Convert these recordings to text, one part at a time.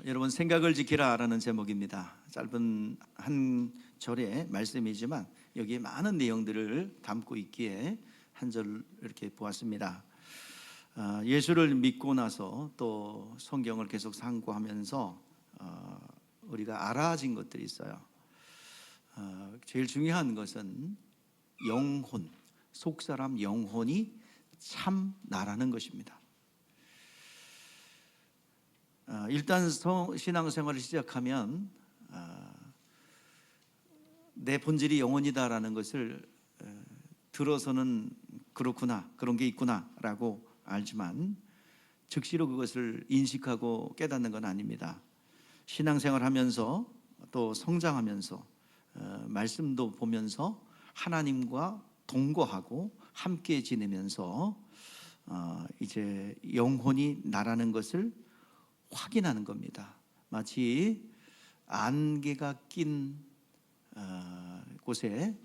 여러분, 생각을 지키라라는 제목입니다. 짧은 한 절의 말씀이지만 여기에 많은 내용들을 담고 있기에 한 절 이렇게 보았습니다. 예수를 믿고 나서 또 성경을 계속 상고하면서 우리가 알아진 것들이 있어요. 제일 중요한 것은 영혼, 속사람 영혼이 참 나라는 것입니다. 일단 신앙생활을 시작하면 내 본질이 영혼이다라는 것을 들어서는 그렇구나, 그런 게 있구나 라고 알지만 즉시로 그것을 인식하고 깨닫는 건 아닙니다. 신앙생활 하면서 또 성장하면서 말씀도 보면서 하나님과 동거하고 함께 지내면서 이제 영혼이 나라는 것을 확인하는 겁니다. 마치 안개가 낀 곳에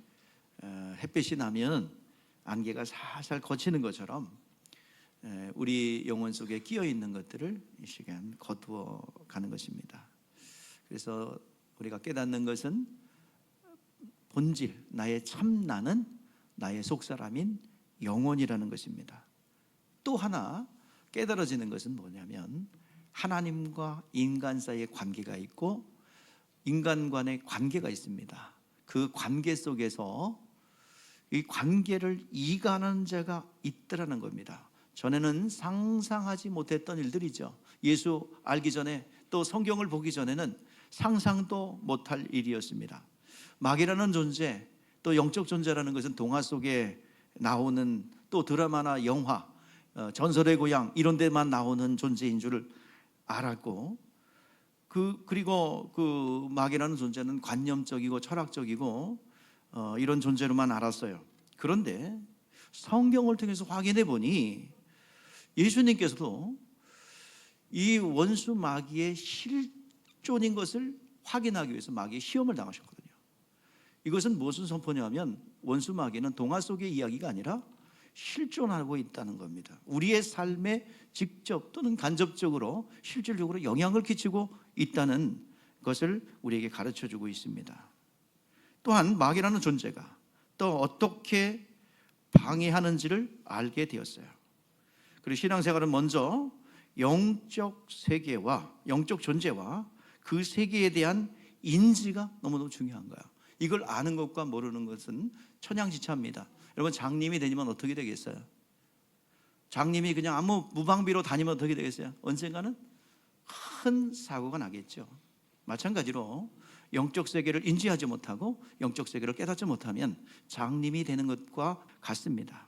햇빛이 나면 안개가 살살 거치는 것처럼 우리 영혼 속에 끼어 있는 것들을 이 시간 거두어 가는 것입니다. 그래서 우리가 깨닫는 것은 본질, 나의 참나는 나의 속사람인 영혼이라는 것입니다. 또 하나 깨달아지는 것은 뭐냐면 하나님과 인간 사이의 관계가 있고 인간 간의 관계가 있습니다. 그 관계 속에서 이 관계를 이간하는 자가 있더라는 겁니다. 전에는 상상하지 못했던 일들이죠. 예수 알기 전에 또 성경을 보기 전에는 상상도 못할 일이었습니다. 마귀라는 존재, 또 영적 존재라는 것은 동화 속에 나오는 또 드라마나 영화, 전설의 고향 이런 데만 나오는 존재인 줄을 알았고 그리고 그 마귀라는 존재는 관념적이고 철학적이고 이런 존재로만 알았어요. 그런데 성경을 통해서 확인해 보니 예수님께서도 이 원수 마귀의 실존인 것을 확인하기 위해서 마귀의 시험을 당하셨거든요. 이것은 무슨 선포냐면 원수 마귀는 동화 속의 이야기가 아니라 실존하고 있다는 겁니다. 우리의 삶에 직접 또는 간접적으로 실질적으로 영향을 끼치고 있다는 것을 우리에게 가르쳐주고 있습니다. 또한 마귀라는 존재가 또 어떻게 방해하는지를 알게 되었어요. 그리고 신앙생활은 먼저 영적 세계와 영적 존재와 그 세계에 대한 인지가 너무너무 중요한 거야. 이걸 아는 것과 모르는 것은 천양지차입니다. 여러분, 장님이 다니면 어떻게 되겠어요? 장님이 그냥 아무 무방비로 다니면 어떻게 되겠어요? 언젠가는 큰 사고가 나겠죠. 마찬가지로 영적 세계를 인지하지 못하고 영적 세계를 깨닫지 못하면 장님이 되는 것과 같습니다.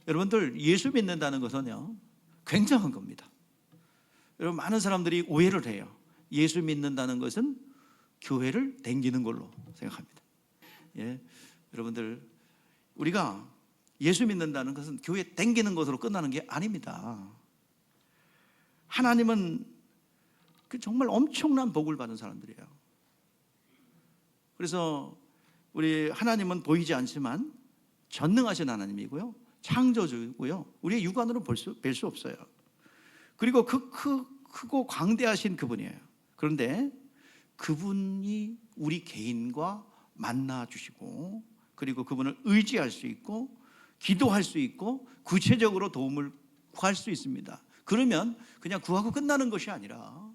여러분들, 예수 믿는다는 것은요 굉장한 겁니다. 여러분, 많은 사람들이 오해를 해요. 예수 믿는다는 것은 교회를 댕기는 걸로 생각합니다. 여러분들, 우리가 예수 믿는다는 것은 교회 댕기는 것으로 끝나는 게 아닙니다. 하나님은 정말 엄청난 복을 받은 사람들이에요. 그래서 우리 하나님은 보이지 않지만 전능하신 하나님이고요, 창조주고요, 우리의 육안으로 뵐 수 없어요. 그리고 크고 광대하신 그분이에요. 그런데 그분이 우리 개인과 만나 주시고 그리고 그분을 의지할 수 있고 기도할 수 있고 구체적으로 도움을 구할 수 있습니다. 그러면 그냥 구하고 끝나는 것이 아니라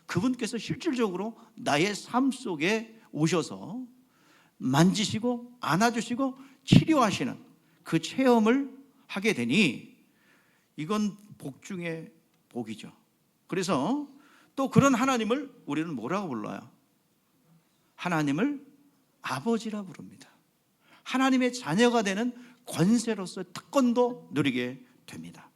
그분께서 실질적으로 나의 삶 속에 오셔서 만지시고 안아주시고 치료하시는 그 체험을 하게 되니 이건 복 중에 복이죠. 그래서 또 그런 하나님을 우리는 뭐라고 불러요? 하나님을 아버지라 부릅니다. 하나님의 자녀가 되는 권세로서 특권도 누리게 됩니다.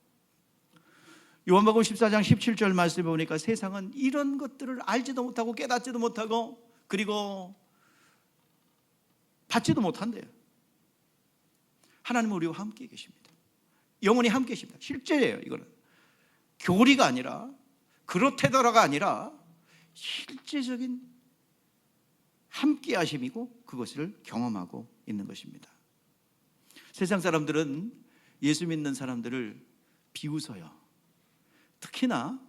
요한복음 14장 17절 말씀에 보니까 세상은 이런 것들을 알지도 못하고 깨닫지도 못하고 그리고 받지도 못한대요. 하나님은 우리와 함께 계십니다. 영원히 함께 계십니다. 실제예요. 이거는 교리가 아니라 그렇테더라가 아니라 실제적인 함께 하심이고 그것을 경험하고 있는 것입니다. 세상 사람들은 예수 믿는 사람들을 비웃어요. 특히나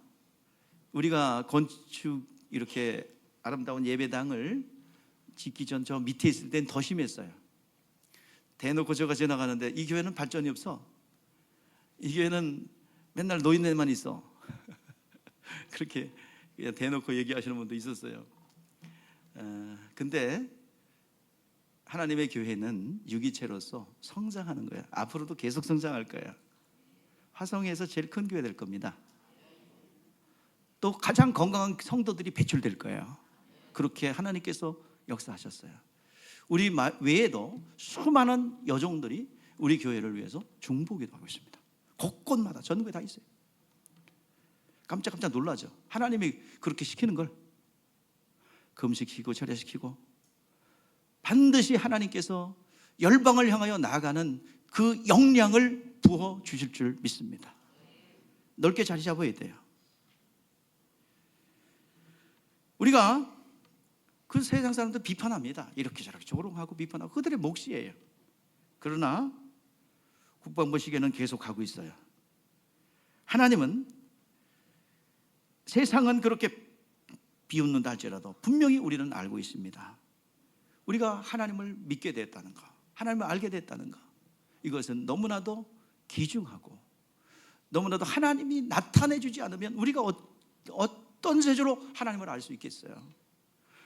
우리가 건축 이렇게 아름다운 예배당을 짓기 전 저 밑에 있을 땐 더 심했어요. 대놓고 저가 지나가는데 이 교회는 발전이 없어. 이 교회는 맨날 노인네만 있어. 그렇게 대놓고 얘기하시는 분도 있었어요. 근데 하나님의 교회는 유기체로서 성장하는 거야. 앞으로도 계속 성장할 거야. 화성에서 제일 큰 교회 될 겁니다. 또 가장 건강한 성도들이 배출될 거예요. 그렇게 하나님께서 역사하셨어요. 우리 외에도 수많은 여종들이 우리 교회를 위해서 중보기도 하고 있습니다. 곳곳마다 전국에 다 있어요. 깜짝깜짝 놀라죠. 하나님이 그렇게 시키는 걸 금식시키고 철야시키고 반드시 하나님께서 열방을 향하여 나아가는 그 역량을 부어 주실 줄 믿습니다. 넓게 자리 잡아야 돼요. 우리가 그 세상 사람들 비판합니다. 이렇게 저렇게 조롱하고 비판하고 그들의 몫이에요. 그러나 국방부 시계는 계속 가고 있어요. 하나님은 세상은 그렇게 비웃는다 할지라도 분명히 우리는 알고 있습니다. 우리가 하나님을 믿게 됐다는 거, 하나님을 알게 됐다는 거, 이것은 너무나도 귀중하고 너무나도 하나님이 나타내 주지 않으면 우리가 어떤 세조로 하나님을 알 수 있겠어요?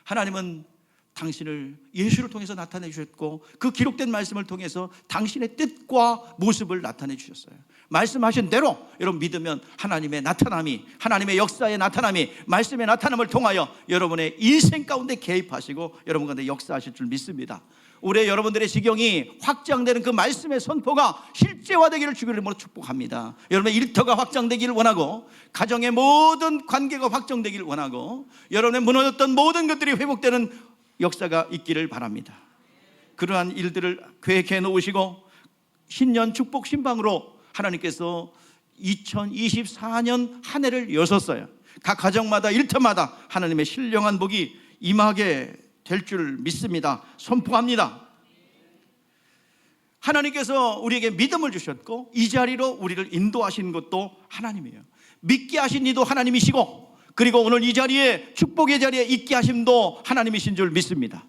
하나님은 당신을 예수를 통해서 나타내 주셨고 그 기록된 말씀을 통해서 당신의 뜻과 모습을 나타내 주셨어요. 말씀하신 대로 여러분 믿으면 하나님의 나타남이, 하나님의 역사의 나타남이, 말씀의 나타남을 통하여 여러분의 인생 가운데 개입하시고 여러분 가운데 역사하실 줄 믿습니다. 올해 여러분들의 지경이 확장되는 그 말씀의 선포가 실제화되기를 주기를 이름으로 축복합니다. 여러분의 일터가 확장되기를 원하고 가정의 모든 관계가 확장되기를 원하고 여러분의 무너졌던 모든 것들이 회복되는 역사가 있기를 바랍니다. 그러한 일들을 계획해 놓으시고 신년 축복 신방으로 하나님께서 2024년 한 해를 여셨어요. 각 가정마다 일터마다 하나님의 신령한 복이 임하게 될 줄 믿습니다. 선포합니다. 하나님께서 우리에게 믿음을 주셨고 이 자리로 우리를 인도하신 것도 하나님이에요. 믿게 하신 이도 하나님이시고 그리고 오늘 이 자리에 축복의 자리에 있게 하심도 하나님이신 줄 믿습니다.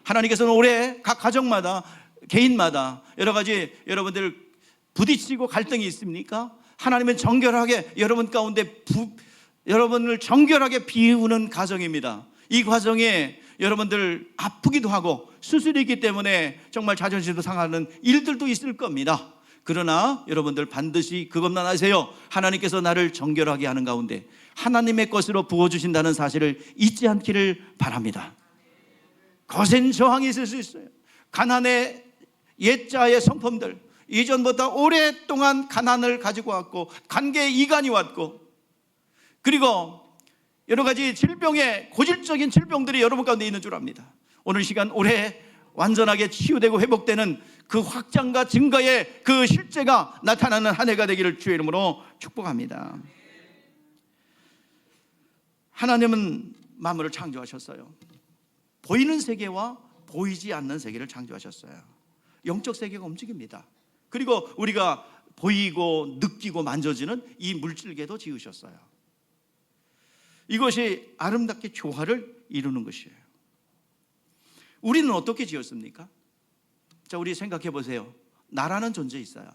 하나님께서는 올해 각 가정마다 개인마다 여러 가지 여러분들 부딪히고 갈등이 있습니까? 하나님은 정결하게 여러분 가운데 여러분을 정결하게 비우는 가정입니다. 이 과정에 여러분들 아프기도 하고 수술이 있기 때문에 정말 자존심도 상하는 일들도 있을 겁니다. 그러나 여러분들 반드시 그것만 아세요. 하나님께서 나를 정결하게 하는 가운데 하나님의 것으로 부어주신다는 사실을 잊지 않기를 바랍니다. 거센 저항이 있을 수 있어요. 가난의 옛자의 성품들, 이전보다 오랫동안 가난을 가지고 왔고 관계에 이간이 왔고 그리고 여러 가지 질병의 고질적인 질병들이 여러분 가운데 있는 줄 압니다. 오늘 시간 올해 완전하게 치유되고 회복되는 그 확장과 증거의 그 실제가 나타나는 한 해가 되기를 주의 이름으로 축복합니다. 하나님은 만물을 창조하셨어요. 보이는 세계와 보이지 않는 세계를 창조하셨어요. 영적 세계가 움직입니다. 그리고 우리가 보이고 느끼고 만져지는 이 물질계도 지으셨어요. 이것이 아름답게 조화를 이루는 것이에요. 우리는 어떻게 지었습니까? 자, 우리 생각해 보세요. 나라는 존재 있어요.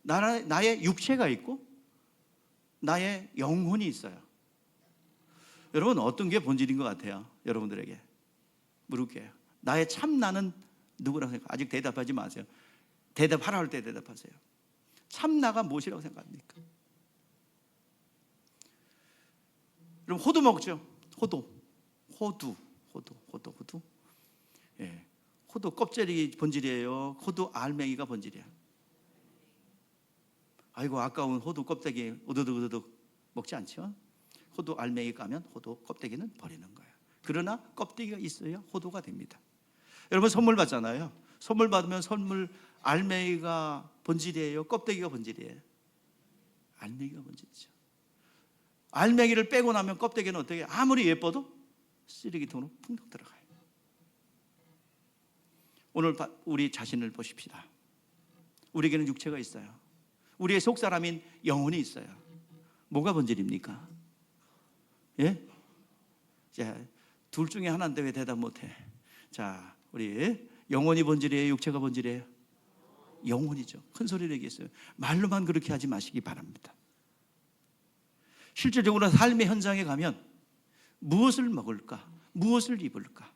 나의 육체가 있고 나의 영혼이 있어요. 여러분 어떤 게 본질인 것 같아요? 여러분들에게 물을게요. 나의 참나는 누구라고 생각해요? 아직 대답하지 마세요. 대답하라 할 때 대답하세요. 참나가 무엇이라고 생각합니까? 그럼 호두 먹죠. 호두. 예, 호두 껍질이 본질이에요. 호두 알맹이가 본질이에요. 아이고 아까운 호두 껍데기 우두둑 먹지 않죠. 호두 알맹이 까면 호두 껍데기는 버리는 거예요. 그러나 껍데기가 있어야 호두가 됩니다. 여러분 선물 받잖아요. 선물 받으면 선물 알맹이가 본질이에요. 껍데기가 본질이에요. 알맹이가 본질이죠. 알맹이를 빼고 나면 껍데기는 어떻게 아무리 예뻐도 쓰레기통으로 풍덩 들어가요. 오늘 우리 자신을 보십시다. 우리에게는 육체가 있어요. 우리의 속사람인 영혼이 있어요. 뭐가 본질입니까? 예? 자, 둘 중에 하나인데 왜 대답 못해? 자, 우리 영혼이 본질이에요? 육체가 본질이에요? 영혼이죠. 큰 소리로 얘기했어요. 말로만 그렇게 하지 마시기 바랍니다. 실질적으로 삶의 현장에 가면 무엇을 먹을까? 무엇을 입을까?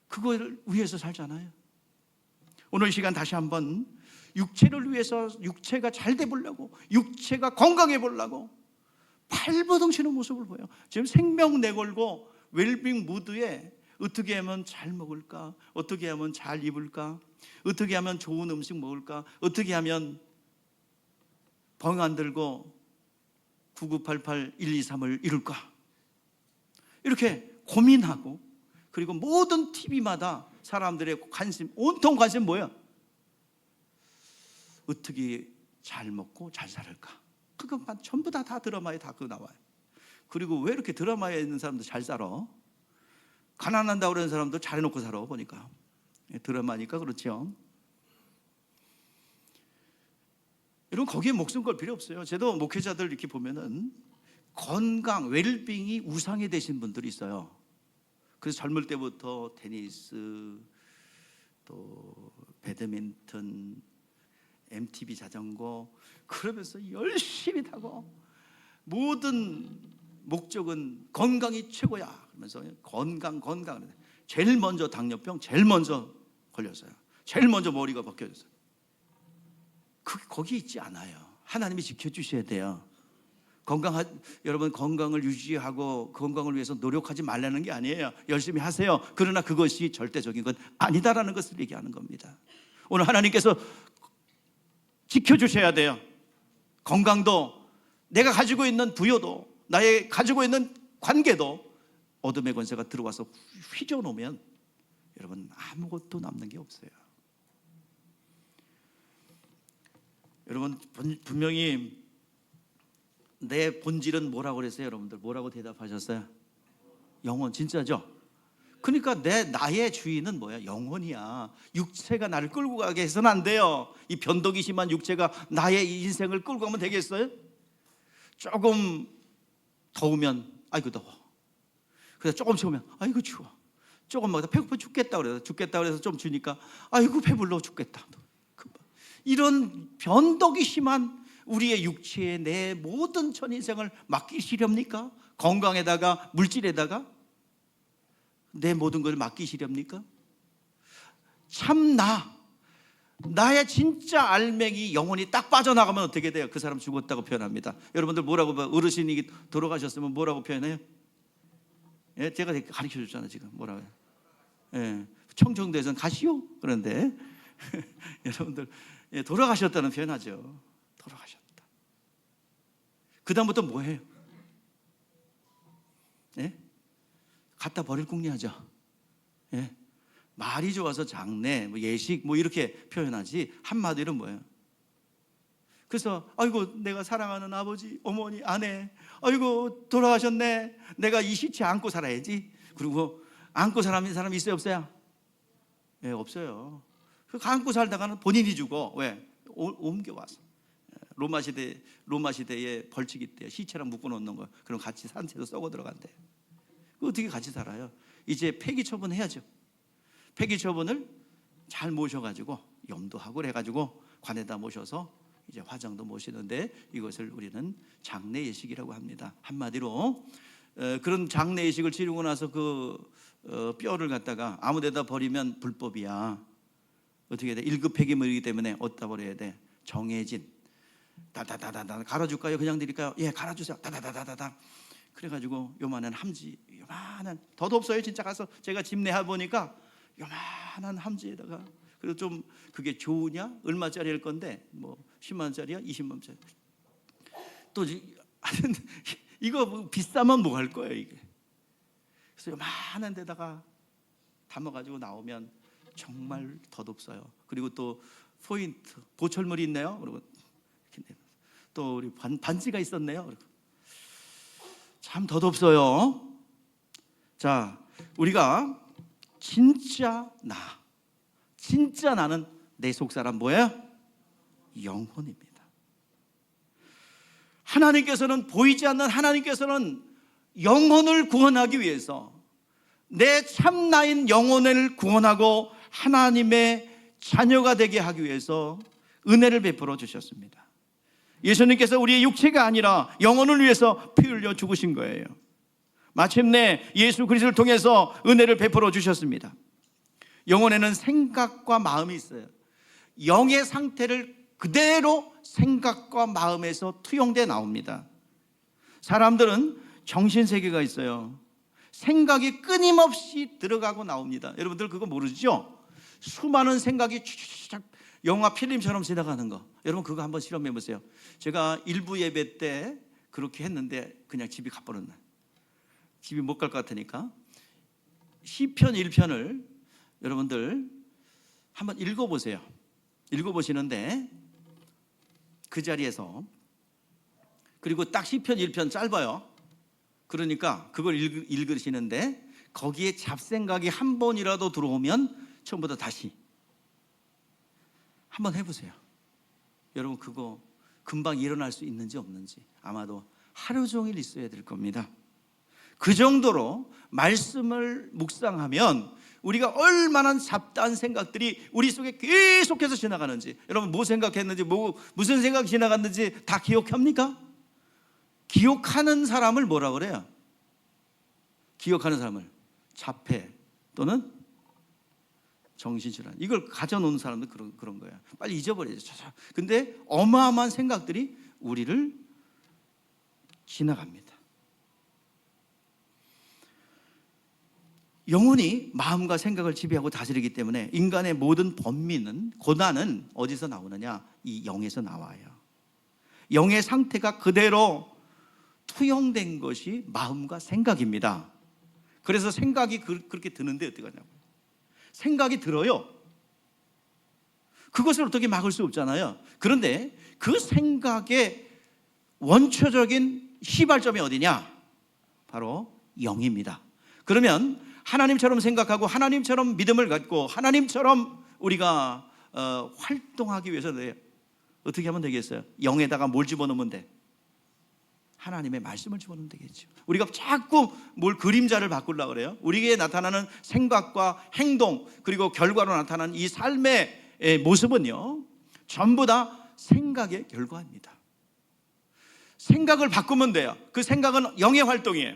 그걸 위해서 살잖아요. 오늘 시간 다시 한번 육체를 위해서, 육체가 잘 돼 보려고, 육체가 건강해 보려고 발버둥치는 모습을 보여요. 지금 생명 내걸고 웰빙 무드에 어떻게 하면 잘 먹을까? 어떻게 하면 잘 입을까? 어떻게 하면 좋은 음식 먹을까? 어떻게 하면 병 안 들고 9988-123을 이룰까? 이렇게 고민하고, 그리고 모든 TV마다 사람들의 관심, 온통 관심 뭐야? 어떻게 잘 먹고 잘 살을까? 그것만 전부 다 드라마에 다 그거 나와요. 그리고 왜 이렇게 드라마에 있는 사람도 잘 살아? 가난한다고 그러는 사람도 잘해놓고 살아 보니까. 드라마니까 그렇죠. 여러분 거기에 목숨 걸 필요 없어요. 저도 목회자들 이렇게 보면은 건강, 웰빙이 우상이 되신 분들이 있어요. 그래서 젊을 때부터 테니스, 또 배드민턴, MTB 자전거 그러면서 열심히 타고 모든 목적은 건강이 최고야 그러면서 건강 제일 먼저 당뇨병 제일 먼저 걸렸어요. 제일 먼저 머리가 벗겨졌어요. 거기 있지 않아요. 하나님이 지켜주셔야 돼요. 여러분 건강을 유지하고 건강을 위해서 노력하지 말라는 게 아니에요. 열심히 하세요. 그러나 그것이 절대적인 건 아니다라는 것을 얘기하는 겁니다. 오늘 하나님께서 지켜주셔야 돼요. 건강도, 내가 가지고 있는 부여도, 나의 가지고 있는 관계도 어둠의 권세가 들어와서 휘저어놓으면 여러분 아무것도 남는 게 없어요. 여러분 분명히 내 본질은 뭐라고 그랬어요? 여러분들 뭐라고 대답하셨어요? 영혼. 진짜죠? 그러니까 나의 주인은 뭐야? 영혼이야. 육체가 나를 끌고 가게 해서는 안 돼요. 이 변덕이 심한 육체가 나의 인생을 끌고 가면 되겠어요? 조금 더우면 아이고 더워. 그래서 조금 추우면 아이고 추워. 조금 먹다 배고파 죽겠다 그래서 좀 주니까 아이고 배불러 죽겠다. 이런 변덕이 심한 우리의 육체에 내 모든 전 인생을 맡기시렵니까? 건강에다가 물질에다가 내 모든 걸 맡기시렵니까? 참 나의 진짜 알맹이 영혼이 딱 빠져나가면 어떻게 돼요? 그 사람 죽었다고 표현합니다. 여러분들 뭐라고 봐요? 어르신이 돌아가셨으면 뭐라고 표현해요? 예, 제가 가르쳐 줬잖아요. 지금 뭐라고 해요? 예, 청정도에서는 가시오 그런데 여러분들 돌아가셨다는 표현하죠. 돌아가셨다. 그 다음부터 뭐 해요? 예? 갖다 버릴 궁리하죠. 예? 말이 좋아서 장례, 예식 이렇게 표현하지 한마디로 뭐예요? 그래서 아이고 내가 사랑하는 아버지, 어머니, 아내 아이고 돌아가셨네. 내가 이 시체 안고 살아야지. 그리고 안고 살아있는 사람 있어요 없어요? 예, 없어요. 그 안고 살다가는 본인이 죽어. 왜? 옮겨와서 로마 시대에 벌칙이 있대요. 시체랑 묶어놓는 거. 그럼 같이 산채로 썩어 들어간대. 어떻게 같이 살아요? 이제 폐기 처분해야죠. 폐기 처분을 잘 모셔가지고 염도하고 해가지고 관에다 모셔서 이제 화장도 모시는데 이것을 우리는 장례 예식이라고 합니다. 한마디로 그런 장례 예식을 치르고 나서 그 뼈를 갖다가 아무데다 버리면 불법이야. 어떻게 돼? 1급 폐기물이기 때문에 어디다 버려야 돼? 정해진 다다다다다 갈아줄까요? 그냥 드릴까요? 예, 갈아주세요. 다다다다다. 그래가지고 요만한 함지, 요만한 더도 없어요. 진짜 가서 제가 집내해 보니까 요만한 함지에다가 그리고 좀 그게 좋으냐? 얼마짜리일 건데 10만 원짜리야? 20만 원짜리. 또 이거 비싸면 뭐 할 거예요 이게. 그래서 요만한 데다가 담아가지고 나오면 정말 덧없어요. 그리고 또 포인트 보철물이 있네요. 그리고 또 우리 반지가 있었네요. 그리고 참 덧없어요. 자, 우리가 진짜 나는 내 속사람 뭐예요? 영혼입니다. 하나님께서는 보이지 않는 하나님께서는 영혼을 구원하기 위해서, 내 참나인 영혼을 구원하고 하나님의 자녀가 되게 하기 위해서 은혜를 베풀어 주셨습니다. 예수님께서 우리의 육체가 아니라 영혼을 위해서 피 흘려 죽으신 거예요. 마침내 예수 그리스도를 통해서 은혜를 베풀어 주셨습니다. 영혼에는 생각과 마음이 있어요. 영의 상태를 그대로 생각과 마음에서 투영돼 나옵니다. 사람들은 정신세계가 있어요. 생각이 끊임없이 들어가고 나옵니다. 여러분들 그거 모르시죠? 수많은 생각이 쫙 영화 필름처럼 지나가는 거. 여러분 그거 한번 실험해 보세요. 제가 일부 예배 때 그렇게 했는데 그냥 집에 가버렸네. 집에 못 갈 것 같으니까 시편 1편을 여러분들 한번 읽어보세요. 읽어보시는데 그 자리에서, 그리고 딱 시편 1편 짧아요. 그러니까 그걸 읽으시는데 거기에 잡생각이 한 번이라도 들어오면 처음부터 다시 한번 해보세요. 여러분 그거 금방 일어날 수 있는지 없는지 아마도 하루 종일 있어야 될 겁니다. 그 정도로 말씀을 묵상하면 우리가 얼마나 잡다한 생각들이 우리 속에 계속해서 지나가는지, 여러분 뭐 생각했는지, 무슨 생각이 지나갔는지 다 기억합니까? 기억하는 사람을 뭐라 그래요? 기억하는 사람을 자폐 또는 정신질환, 이걸 가져놓은 사람도 그런 거예요. 빨리 잊어버려야죠. 근데 어마어마한 생각들이 우리를 지나갑니다. 영혼이 마음과 생각을 지배하고 다스리기 때문에 인간의 모든 번민은, 고난은 어디서 나오느냐? 이 영에서 나와요. 영의 상태가 그대로 투영된 것이 마음과 생각입니다. 그래서 생각이 그렇게 드는데 어떡하냐고. 생각이 들어요. 그것을 어떻게 막을 수 없잖아요. 그런데 그 생각의 원초적인 시발점이 어디냐? 바로 영입니다. 그러면 하나님처럼 생각하고 하나님처럼 믿음을 갖고 하나님처럼 우리가 활동하기 위해서는 어떻게 하면 되겠어요? 영에다가 뭘 집어넣으면 돼? 하나님의 말씀을 집어넣으면 되겠죠. 우리가 자꾸 뭘 그림자를 바꾸려고 그래요. 우리에게 나타나는 생각과 행동, 그리고 결과로 나타나는 이 삶의 모습은요, 전부 다 생각의 결과입니다. 생각을 바꾸면 돼요. 그 생각은 영의 활동이에요.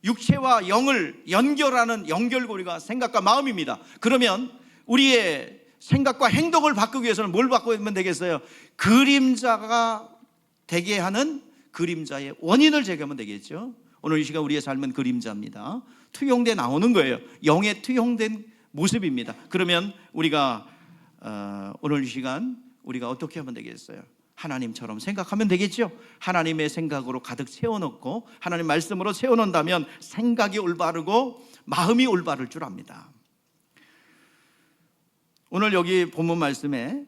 육체와 영을 연결하는 연결고리가 생각과 마음입니다. 그러면 우리의 생각과 행동을 바꾸기 위해서는 뭘 바꾸면 되겠어요? 그림자가 되게 하는 그림자의 원인을 제거하면 되겠죠. 오늘 이 시간 우리의 삶은 그림자입니다. 투영돼 나오는 거예요. 영에 투영된 모습입니다. 그러면 우리가 오늘 이 시간 우리가 어떻게 하면 되겠어요? 하나님처럼 생각하면 되겠죠. 하나님의 생각으로 가득 채워놓고 하나님 말씀으로 채워놓는다면 생각이 올바르고 마음이 올바를 줄 압니다. 오늘 여기 본문 말씀에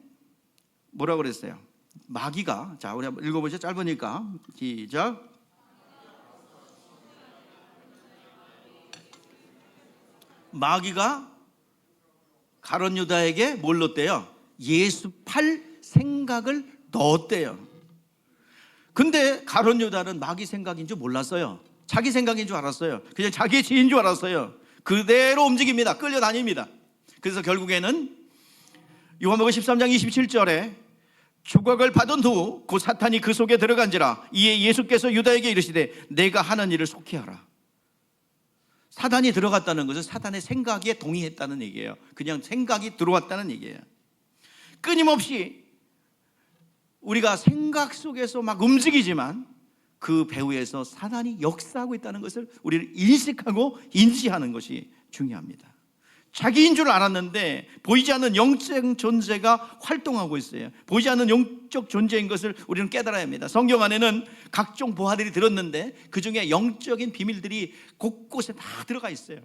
뭐라고 그랬어요? 마귀가, 자 우리 한번 읽어보죠. 짧으니까 시작. 마귀가 가룟 유다에게 뭘 넣었대요? 예수 팔 생각을 넣었대요. 근데 가룟 유다는 마귀 생각인 줄 몰랐어요. 자기 생각인 줄 알았어요. 그냥 자기의 지인 줄 알았어요. 그대로 움직입니다. 끌려다닙니다. 그래서 결국에는 요한복음 13장 27절에 조각을 받은 후 곧 사탄이 그 속에 들어간지라 이에 예수께서 유다에게 이르시되 내가 하는 일을 속히 하라. 사탄이 들어갔다는 것은 사탄의 생각에 동의했다는 얘기예요. 그냥 생각이 들어왔다는 얘기예요. 끊임없이 우리가 생각 속에서 막 움직이지만 그 배후에서 사탄이 역사하고 있다는 것을 우리를 인식하고 인지하는 것이 중요합니다. 자기인 줄 알았는데 보이지 않는 영적 존재가 활동하고 있어요. 보이지 않는 영적 존재인 것을 우리는 깨달아야 합니다. 성경 안에는 각종 보화들이 들었는데 그 중에 영적인 비밀들이 곳곳에 다 들어가 있어요.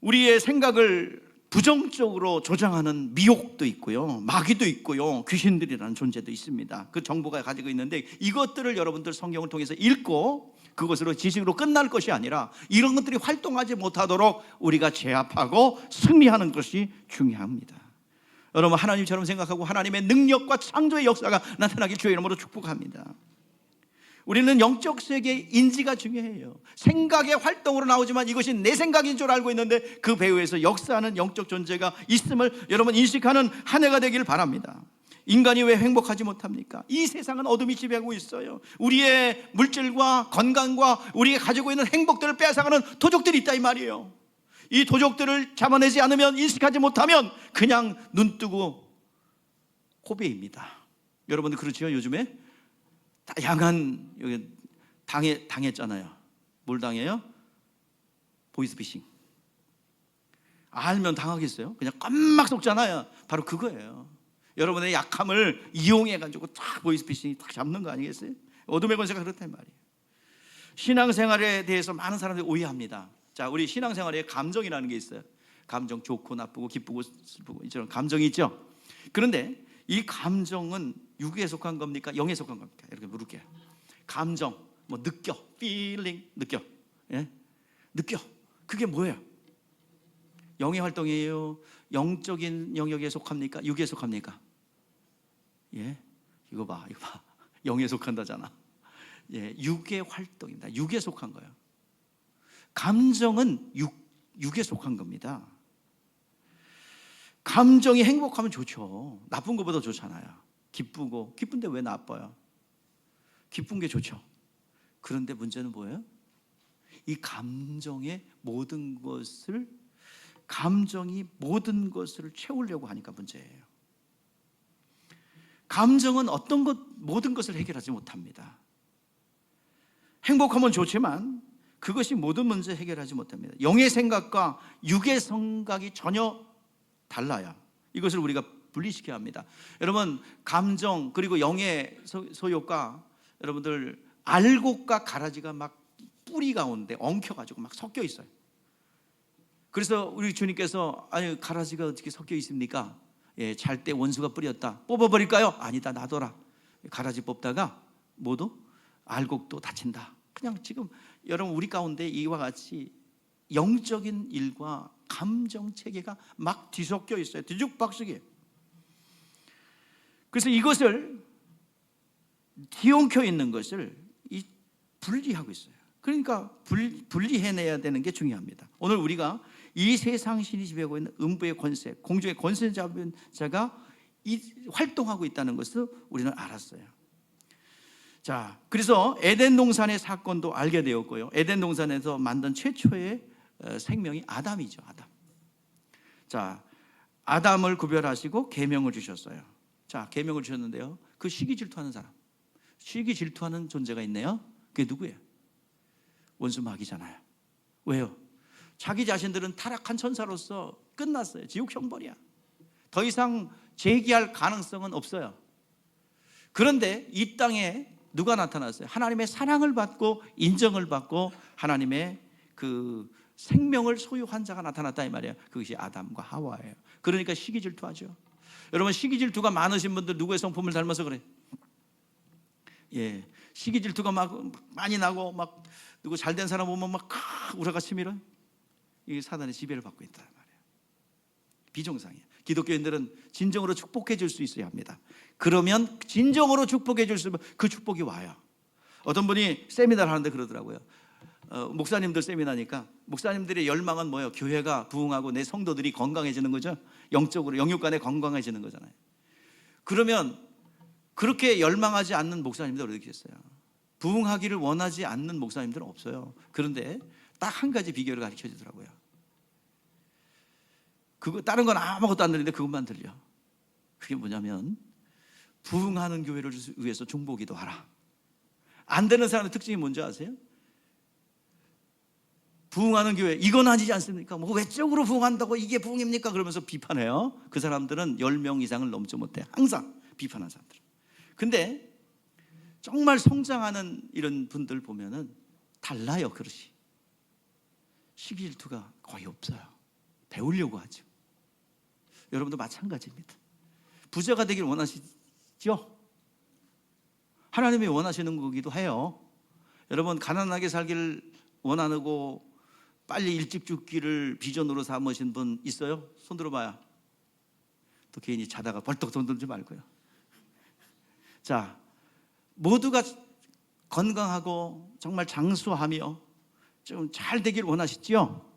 우리의 생각을 부정적으로 조장하는 미혹도 있고요, 마귀도 있고요, 귀신들이라는 존재도 있습니다. 그 정보가 가지고 있는데 이것들을 여러분들 성경을 통해서 읽고 그것으로 지식으로 끝날 것이 아니라 이런 것들이 활동하지 못하도록 우리가 제압하고 승리하는 것이 중요합니다. 여러분 하나님처럼 생각하고 하나님의 능력과 창조의 역사가 나타나길 주의 이름으로 축복합니다. 우리는 영적 세계 인지가 중요해요. 생각의 활동으로 나오지만 이것이 내 생각인 줄 알고 있는데 그 배후에서 역사하는 영적 존재가 있음을 여러분 인식하는 한 해가 되기를 바랍니다. 인간이 왜 행복하지 못합니까? 이 세상은 어둠이 지배하고 있어요. 우리의 물질과 건강과 우리가 가지고 있는 행복들을 빼앗아가는 도적들이 있다 이 말이에요. 이 도적들을 잡아내지 않으면, 인식하지 못하면 그냥 눈 뜨고 고배입니다. 여러분들 그렇죠? 요즘에 다양한 여기 당했잖아요. 뭘 당해요? 보이스피싱. 알면 당하겠어요? 그냥 껌막 속잖아요. 바로 그거예요. 여러분의 약함을 이용해가지고 딱 보이스피싱이 딱 잡는 거 아니겠어요? 어둠의 권세가 그렇단 말이에요. 신앙생활에 대해서 많은 사람들이 오해합니다. 자, 우리 신앙생활에 감정이라는 게 있어요. 감정, 좋고 나쁘고 기쁘고 슬프고 이런 감정이 있죠. 그런데 이 감정은 육에 속한 겁니까? 영에 속한 겁니까? 이렇게 물을게요. 감정, 뭐 느껴, feeling, 느껴, 예? 느껴. 그게 뭐예요? 영의 활동이에요? 영적인 영역에 속합니까? 육에 속합니까? 예, 이거 봐. 영에 속한다잖아. 예, 육의 활동입니다. 육에 속한 거예요. 감정은 육에 속한 겁니다. 감정이 행복하면 좋죠. 나쁜 것보다 좋잖아요. 기쁜데 왜 나빠요? 기쁜 게 좋죠. 그런데 문제는 뭐예요? 이 감정이 모든 것을 채우려고 하니까 문제예요. 감정은 모든 것을 해결하지 못합니다. 행복하면 좋지만 그것이 모든 문제 해결하지 못합니다. 영의 생각과 육의 생각이 전혀 달라요. 이것을 우리가 분리시켜야 합니다. 여러분, 감정 그리고 영의 소욕과 여러분들 알곡과 가라지가 막 뿌리 가운데 엉켜가지고 막 섞여 있어요. 그래서 우리 주님께서 아니 가라지가 어떻게 섞여 있습니까? 예, 잘 때 원수가 뿌렸다. 뽑아버릴까요? 아니다, 놔둬라. 가라지 뽑다가 모두 알곡도 다친다. 그냥 지금 여러분 우리 가운데 이와 같이 영적인 일과 감정 체계가 막 뒤섞여 있어요. 뒤죽박죽이에요. 그래서 이것을 뒤엉켜 있는 것을 분리하고 있어요. 그러니까 분리해내야 되는 게 중요합니다. 오늘 우리가 이 세상 신이 지배하고 있는 음부의 권세, 공중의 권세 잡은 자가 활동하고 있다는 것을 우리는 알았어요. 자, 그래서 에덴 동산의 사건도 알게 되었고요. 에덴 동산에서 만든 최초의 생명이 아담이죠. 아담. 자, 아담을 구별하시고 계명을 주셨어요. 자, 계명을 주셨는데요. 그 시기 질투하는 사람, 시기 질투하는 존재가 있네요. 그게 누구예요? 원수 마귀잖아요. 왜요? 자기 자신들은 타락한 천사로서 끝났어요. 지옥 형벌이야. 더 이상 재기할 가능성은 없어요. 그런데 이 땅에 누가 나타났어요? 하나님의 사랑을 받고 인정을 받고 하나님의 그 생명을 소유한 자가 나타났다 이 말이에요. 그것이 아담과 하와예요. 그러니까 시기 질투하죠. 여러분, 시기 질투가 많으신 분들 누구의 성품을 닮아서 그래? 예, 시기 질투가 막 많이 나고 막 누구 잘된 사람 보면 막 우라가 치밀어. 이게 사단의 지배를 받고 있다 말이에요. 비정상이에요. 기독교인들은 진정으로 축복해 줄 수 있어야 합니다. 그러면 진정으로 축복해 줄 수 있으면 그 축복이 와요. 어떤 분이 세미나를 하는데 그러더라고요. 목사님들 세미나니까 목사님들의 열망은 뭐예요? 교회가 부흥하고 내 성도들이 건강해지는 거죠. 영적으로 영육간에 건강해지는 거잖아요. 그러면 그렇게 열망하지 않는 목사님들 어떻게 했어요? 부흥하기를 원하지 않는 목사님들은 없어요. 그런데 딱 한 가지 비결을 가르쳐 주더라고요. 그거 다른 건 아무것도 안 들리는데 그것만 들려. 그게 뭐냐면 부흥하는 교회를 위해서 중보기도 하라. 안 되는 사람의 특징이 뭔지 아세요? 부흥하는 교회 이건 아니지 않습니까? 뭐 외적으로 부흥한다고 이게 부흥입니까? 그러면서 비판해요. 그 사람들은 10명 이상을 넘지 못해. 항상 비판하는 사람들. 근데 정말 성장하는 이런 분들 보면은 달라요. 그릇이. 시기 질투가 거의 없어요. 배우려고 하죠. 여러분도 마찬가지입니다. 부자가 되길 원하시죠? 하나님이 원하시는 거기도 해요. 여러분, 가난하게 살기를 원하고 빨리 일찍 죽기를 비전으로 삼으신 분 있어요? 손 들어봐요. 또 괜히 자다가 벌떡 손 들지 말고요. 자, 모두가 건강하고 정말 장수하며 좀 잘 되길 원하시죠?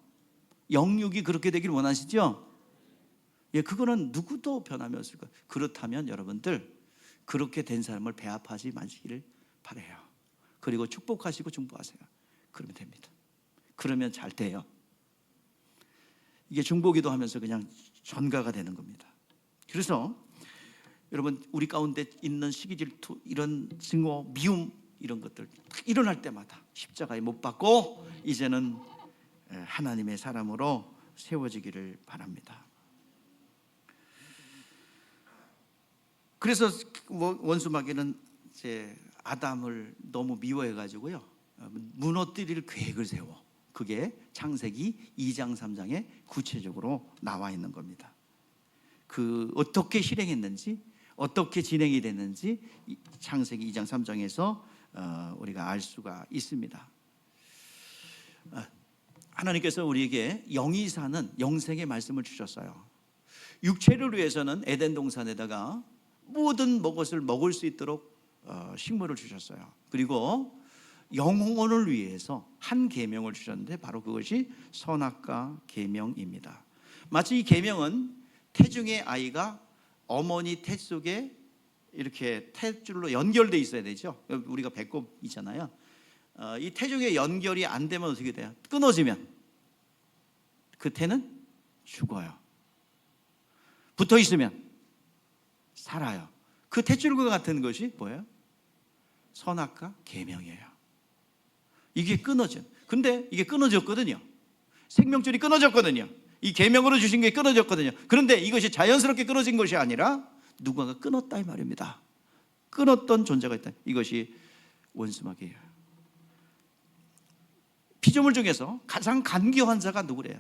영육이 그렇게 되길 원하시죠? 예, 그거는 누구도 변함이 없을 거예요. 그렇다면 여러분들 그렇게 된 사람을 배합하지 마시기를 바라요. 그리고 축복하시고 중보하세요. 그러면 됩니다. 그러면 잘 돼요. 이게 중보기도 하면서 그냥 전가가 되는 겁니다. 그래서 여러분 우리 가운데 있는 시기 질투, 이런 증오, 미움 이런 것들 일어날 때마다 십자가에 못 박고 이제는 하나님의 사람으로 세워지기를 바랍니다. 그래서 원수 마귀는 이제 아담을 너무 미워해가지고요 무너뜨릴 계획을 세워. 그게 창세기 2장 3장에 구체적으로 나와 있는 겁니다. 그 어떻게 실행했는지 어떻게 진행이 됐는지 창세기 2장 3장에서 우리가 알 수가 있습니다. 하나님께서 우리에게 영이 사는 영생의 말씀을 주셨어요. 육체를 위해서는 에덴 동산에다가 모든 것을 먹을 수 있도록 식물을 주셨어요. 그리고 영혼을 위해서 한 계명을 주셨는데 바로 그것이 선악과 계명입니다. 마치 이 계명은 태중의 아이가 어머니 태 속에 이렇게 탯줄로 연결돼 있어야 되죠. 우리가 배꼽이잖아요. 이 태중의 연결이 안 되면 어떻게 돼요? 끊어지면 그 태는 죽어요. 붙어 있으면 살아요. 그 탯줄과 같은 것이 뭐예요? 선악과 계명이에요. 이게 끊어져. 근데 이게 끊어졌거든요. 생명줄이 끊어졌거든요. 이 계명으로 주신 게 끊어졌거든요. 그런데 이것이 자연스럽게 끊어진 것이 아니라 누군가가 끊었다 이 말입니다. 끊었던 존재가 있다. 이것이 원수마귀예요. 피조물 중에서 가장 간교한 자가 누구래요?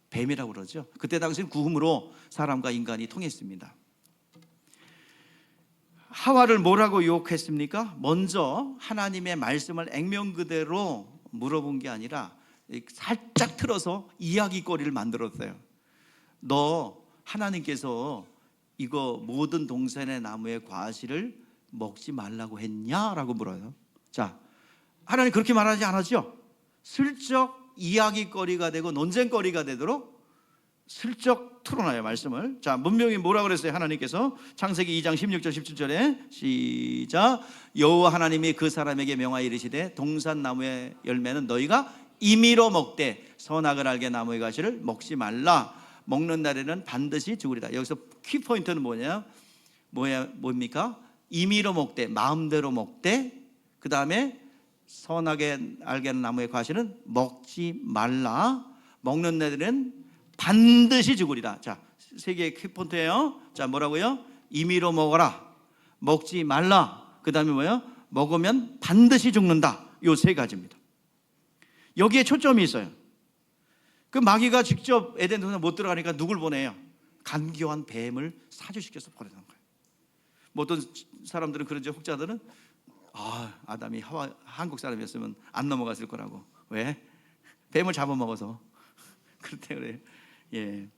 뱀이라고 그러죠. 그때 당시엔 구음으로 사람과 인간이 통했습니다. 하와를 뭐라고 유혹했습니까? 먼저 하나님의 말씀을 액면 그대로 물어본 게 아니라 살짝 틀어서 이야기거리를 만들었어요. 너 하나님께서 이거 모든 동산의 나무의 과실을 먹지 말라고 했냐라고 물어요. 자, 하나님 그렇게 말하지 않았죠? 슬쩍 이야기거리가 되고 논쟁거리가 되도록 슬쩍 틀어놔요 말씀을. 자, 분명히 뭐라고 그랬어요? 하나님께서 창세기 2장 16절 17절에 시작. 여호와 하나님이 그 사람에게 명하여 이르시되 동산 나무의 열매는 너희가 임의로 먹되 선악을 알게 나무의 가시를 먹지 말라. 먹는 날에는 반드시 죽으리다. 여기서 키포인트는 뭡니까? 임의로 먹되, 마음대로 먹되, 그 다음에 선하게 알게 하는 나무의 과실은 먹지 말라. 먹는 날에는 반드시 죽으리라. 자, 세 개의 키포인트예요. 자, 뭐라고요? 임의로 먹어라, 먹지 말라, 그 다음에 뭐예요? 먹으면 반드시 죽는다. 요 세 가지입니다. 여기에 초점이 있어요. 그 마귀가 직접 에덴 동산에 못 들어가니까 누굴 보내요? 간교한 뱀을 사주시켜서 보내는 거예요. 뭐 어떤 사람들은 그러죠. 혹자들은 아담이 한국 사람이었으면 안 넘어갔을 거라고. 왜? 뱀을 잡아먹어서 그렇대 그래요. 예.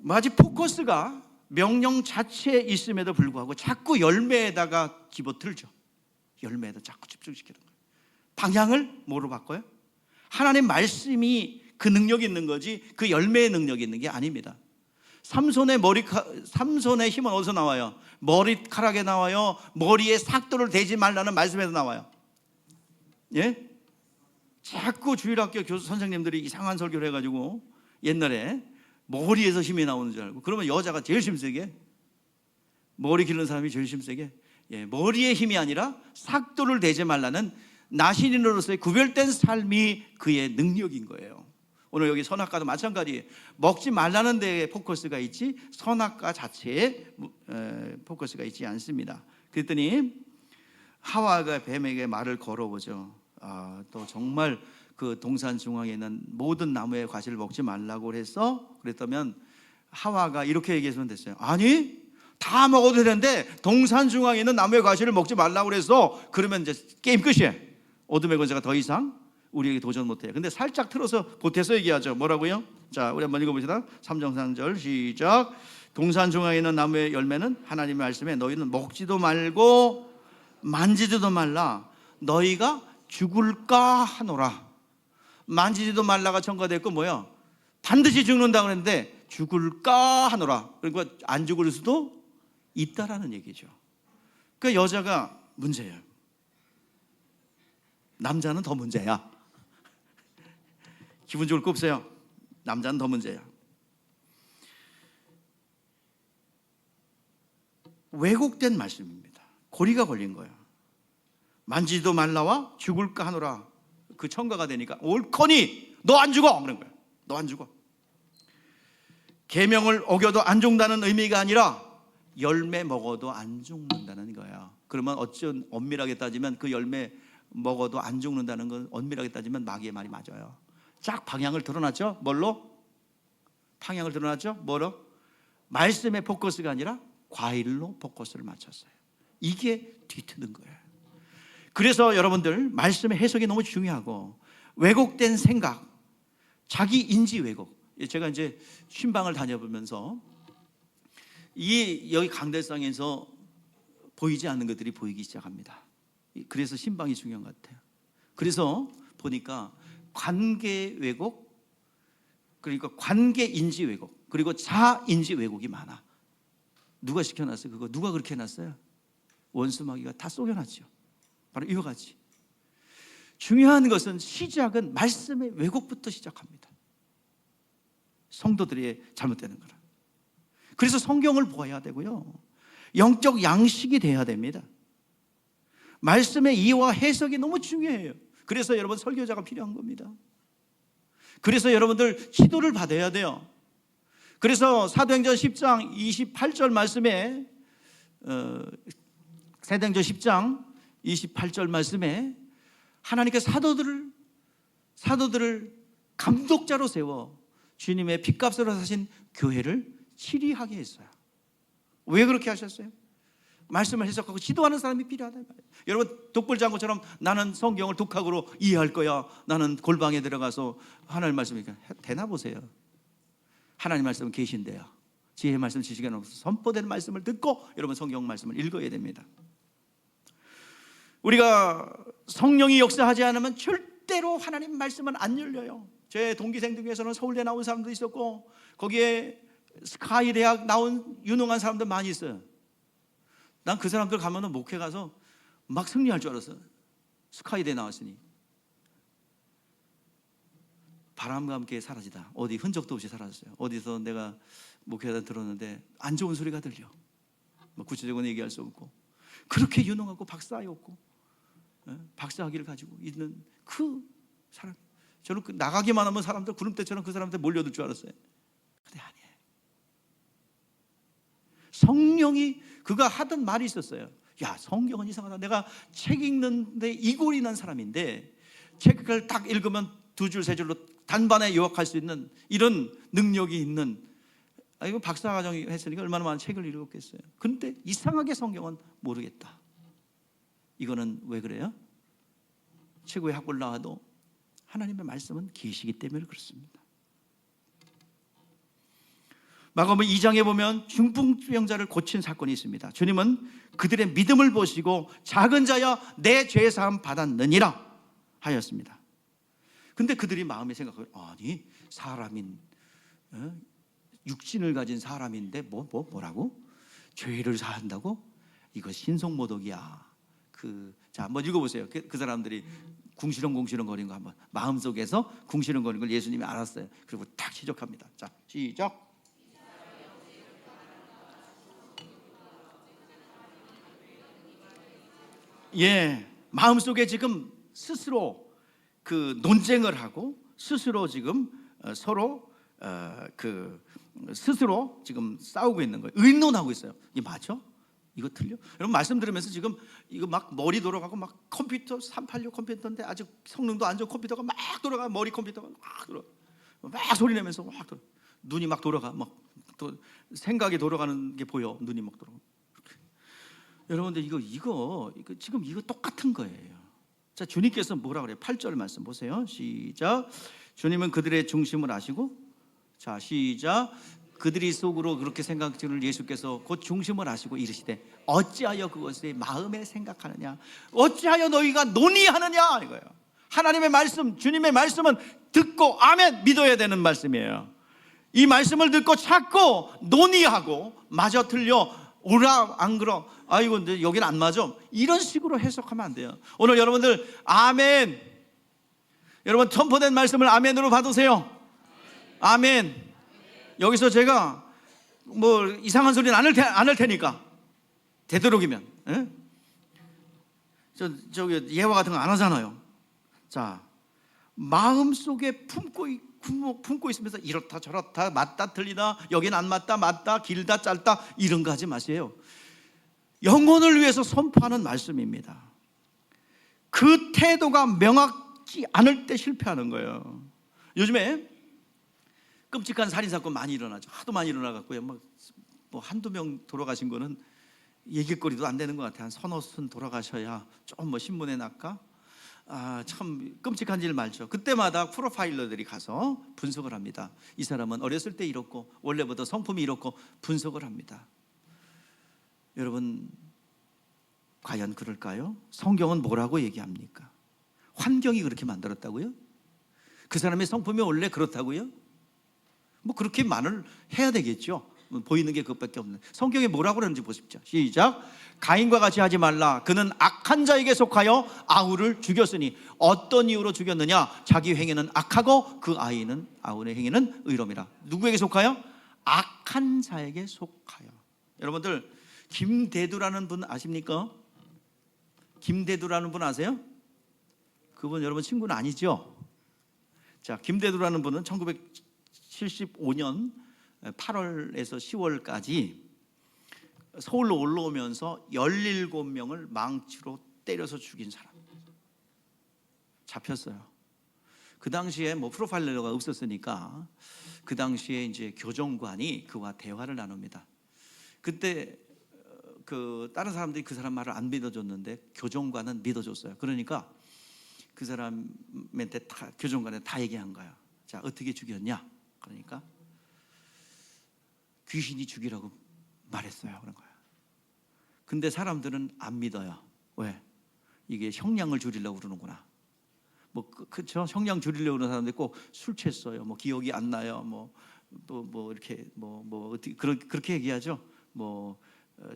마치 포커스가 명령 자체에 있음에도 불구하고 자꾸 열매에다가 집어들죠. 열매에다 자꾸 집중시키는 거예요. 방향을 뭐로 바꿔요? 하나님 말씀이 그 능력이 있는 거지 그 열매의 능력이 있는 게 아닙니다. 삼손의 힘은 어디서 나와요? 머리카락에 나와요? 머리에 삭도를 대지 말라는 말씀에서 나와요. 예? 자꾸 주일학교 교수 선생님들이 이상한 설교를 해가지고 옛날에 머리에서 힘이 나오는 줄 알고, 그러면 여자가 제일 힘세게, 머리 기르는 사람이 제일 힘세게, 머리의 힘이 아니라 삭도를 대지 말라는 나신인으로서의 구별된 삶이 그의 능력인 거예요. 오늘 여기 선악과도 마찬가지예요. 먹지 말라는 데에 포커스가 있지 선악과 자체에 포커스가 있지 않습니다. 그랬더니 하와가 뱀에게 말을 걸어보죠. 또 정말 그 동산 중앙에 있는 모든 나무의 과실을 먹지 말라고 해서 그랬다면 하와가 이렇게 얘기했으면 됐어요. 아니, 다 먹어도 되는데 동산 중앙에 있는 나무의 과실을 먹지 말라고 그래서 그러면 이제 게임 끝이에요. 어둠의 권세가 더 이상 우리에게 도전 못해요. 근데 살짝 틀어서 보태서 얘기하죠. 뭐라고요? 자, 우리 한번 읽어봅시다. 3장 3절 시작. 동산 중앙에 있는 나무의 열매는 하나님의 말씀에 너희는 먹지도 말고 만지지도 말라. 너희가 죽을까 하노라. 만지지도 말라가 첨가됐고 뭐야? 반드시 죽는다 그랬는데 죽을까 하노라. 그러니까 안 죽을 수도 있다라는 얘기죠. 그러니까 여자가 문제예요. 남자는 더 문제야. 기분 좋을 거 없어요. 남자는 더 문제야. 왜곡된 말씀입니다. 고리가 걸린 거예요. 만지지도 말라와 죽을까 하노라. 그 첨가가 되니까 옳거니 너 안 죽어 그런 거예요. 너 안 죽어. 계명을 어겨도 안 죽는다는 의미가 아니라 열매 먹어도 안 죽는다는 거예요. 그러면 어찌 엄밀하게 따지면 그 열매 먹어도 안 죽는다는 건 엄밀하게 따지면 마귀의 말이 맞아요. 쫙 방향을 드러났죠. 뭘로? 방향을 드러났죠. 뭐로? 말씀의 포커스가 아니라 과일로 포커스를 맞췄어요. 이게 뒤트는 거예요. 그래서 여러분들 말씀의 해석이 너무 중요하고, 왜곡된 생각, 자기 인지 왜곡. 제가 이제 신방을 다녀보면서 여기 강대상에서 보이지 않는 것들이 보이기 시작합니다. 그래서 신방이 중요한 것 같아요. 그래서 보니까 관계 왜곡, 그러니까 관계 인지 왜곡, 그리고 자인지 왜곡이 많아. 누가 시켜놨어요? 그거 누가 그렇게 해놨어요? 원수마귀가 다 속여놨죠. 바로 이와 같이. 중요한 것은 시작은 말씀의 왜곡부터 시작합니다. 성도들이 잘못되는 거라. 그래서 성경을 보아야 되고요, 영적 양식이 돼야 됩니다. 말씀의 이해와 해석이 너무 중요해요. 그래서 여러분 설교자가 필요한 겁니다. 그래서 여러분들 기도를 받아야 돼요. 그래서 사도행전 10장 28절 말씀에 사도행전 10장 28절 말씀에 하나님께서 사도들을 감독자로 세워 주님의 핏값으로 사신 교회를 치리하게 했어요. 왜 그렇게 하셨어요? 말씀을 해석하고 지도하는 사람이 필요하다. 여러분 독불장구처럼 나는 성경을 독학으로 이해할 거야, 나는 골방에 들어가서 하나님 말씀이니까 되나 보세요. 하나님 말씀은 계신데요, 지혜의 말씀, 지식의 말씀, 선포되는 말씀을 듣고 여러분 성경 말씀을 읽어야 됩니다. 우리가 성령이 역사하지 않으면 절대로 하나님 말씀은 안 열려요. 제 동기생 중에서는 서울대 나온 사람도 있었고, 거기에 스카이 대학 나온 유능한 사람들 많이 있어요. 난 그 사람들 가면은 목회 가서 막 승리할 줄 알았어요. 스카이대 나왔으니. 바람과 함께 사라지다. 어디 흔적도 없이 사라졌어요. 어디서 내가 목회하다 들었는데 안 좋은 소리가 들려. 뭐 구체적으로 얘기할 수 없고, 그렇게 유능하고 박사였고, 박사학위를 가지고 있는 그 사람, 저는 나가기만 하면 사람들 구름대처럼 그 사람한테 몰려들 줄 알았어요. 근데 아니에요. 성령이, 그가 하던 말이 있었어요. 야, 성경은 이상하다. 내가 책 읽는데 이골이 난 사람인데 책을 딱 읽으면 두 줄, 세 줄로 단번에 요약할 수 있는 이런 능력이 있는, 이거 박사과정이 했으니까 얼마나 많은 책을 읽었겠어요. 그런데 이상하게 성경은 모르겠다. 이거는 왜 그래요? 최고의 학벌 나와도 하나님의 말씀은 계시기 때문에 그렇습니다. 마가복음 2장에 보면 중풍병자를 고친 사건이 있습니다. 주님은 그들의 믿음을 보시고 작은 자여 내 죄 사함 받았느니라 하였습니다. 근데 그들이 마음에 생각해요. 아니, 사람인, 육신을 가진 사람인데 뭐라고? 죄를 사한다고? 이거 신성모독이야. 자, 한번 읽어보세요. 그 사람들이 궁시렁궁시렁 거리는 거 한번, 마음속에서 궁시렁 거리는 걸 예수님이 알았어요. 그리고 딱 시작합니다. 자, 시작. 예, 마음속에 지금 스스로 그 논쟁을 하고 스스로 지금 서로 스스로 지금 싸우고 있는 거예요. 의논하고 있어요. 이게 맞아? 이거 틀려? 여러분 말씀 들으면서 지금 이거 막 머리 돌아가고, 막 컴퓨터 386 컴퓨터인데 아주 성능도 안 좋은 컴퓨터가 막 돌아가, 머리 컴퓨터가 막 돌아가, 막 소리 내면서 막 돌아, 눈이 막 돌아가, 막 또 생각이 돌아가는 게 보여. 눈이 막 돌아가. 여러분들 이거 지금 이거 똑같은 거예요. 자, 주님께서 뭐라 그래요? 8절 말씀 보세요. 시작. 주님은 그들의 중심을 아시고, 자, 시작. 그들이 속으로 그렇게 생각지를 예수께서 곧 중심을 하시고 이르시되 어찌하여 그것을 마음에 생각하느냐, 어찌하여 너희가 논의하느냐 이거예요. 하나님의 말씀, 주님의 말씀은 듣고 아멘 믿어야 되는 말씀이에요. 이 말씀을 듣고 찾고 논의하고 맞아 틀려 오라 안 그러, 아이고 근데 여긴 안 맞아, 이런 식으로 해석하면 안 돼요. 오늘 여러분들 아멘, 여러분 선포된 말씀을 아멘으로 받으세요. 아멘. 여기서 제가 뭐 이상한 소리는 안 할 테니까 되도록이면, 예? 저기 예화 같은 거 안 하잖아요. 자, 마음속에 품고 있으면서 이렇다 저렇다 맞다 틀리다 여긴 안 맞다 맞다 길다 짧다 이런 거 하지 마세요. 영혼을 위해서 선포하는 말씀입니다. 그 태도가 명확지 않을 때 실패하는 거예요. 요즘에 끔찍한 살인사건 많이 일어나죠. 하도 많이 일어나갖고요. 뭐 한두 명 돌아가신 거는 얘기거리도 안 되는 것 같아요. 한 서너 순 돌아가셔야 좀 뭐 신문에 날까? 참 끔찍한 일 많죠. 그때마다 프로파일러들이 가서 분석을 합니다. 이 사람은 어렸을 때 이렇고 원래부터 성품이 이렇고 분석을 합니다. 여러분 과연 그럴까요? 성경은 뭐라고 얘기합니까? 환경이 그렇게 만들었다고요? 그 사람의 성품이 원래 그렇다고요? 뭐 그렇게 말을 해야 되겠죠. 보이는 게 그것밖에 없는. 성경에 뭐라고 그러는지 보십시오. 시작. 가인과 같이 하지 말라. 그는 악한 자에게 속하여 아우를 죽였으니 어떤 이유로 죽였느냐? 자기 행위는 악하고 그 아우의 행위는 의로움이라. 누구에게 속하여? 악한 자에게 속하여. 여러분들 김대두라는 분 아십니까? 김대두라는 분 아세요? 그분 여러분 친구는 아니죠? 자, 김대두라는 분은 1975년 8월에서 10월까지 서울로 올라오면서 17명을 망치로 때려서 죽인 사람. 잡혔어요. 그 당시에 뭐 프로파일러가 없었으니까 그 당시에 이제 교정관이 그와 대화를 나눕니다. 그때 그 다른 사람들이 그 사람 말을 안 믿어줬는데 교정관은 믿어줬어요. 그러니까 그 사람한테 교정관에 다 얘기한 거야. 자, 어떻게 죽였냐? 그러니까 귀신이 죽이라고 말했어요. 그런 거야. 근데 사람들은 안 믿어요. 왜? 이게 형량을 줄이려고 그러는구나. 뭐 그렇죠. 형량 줄이려고 그러는 사람들 꼭 술 취했어요. 뭐 기억이 안 나요. 뭐 이렇게 어떻게 그렇게 얘기하죠. 뭐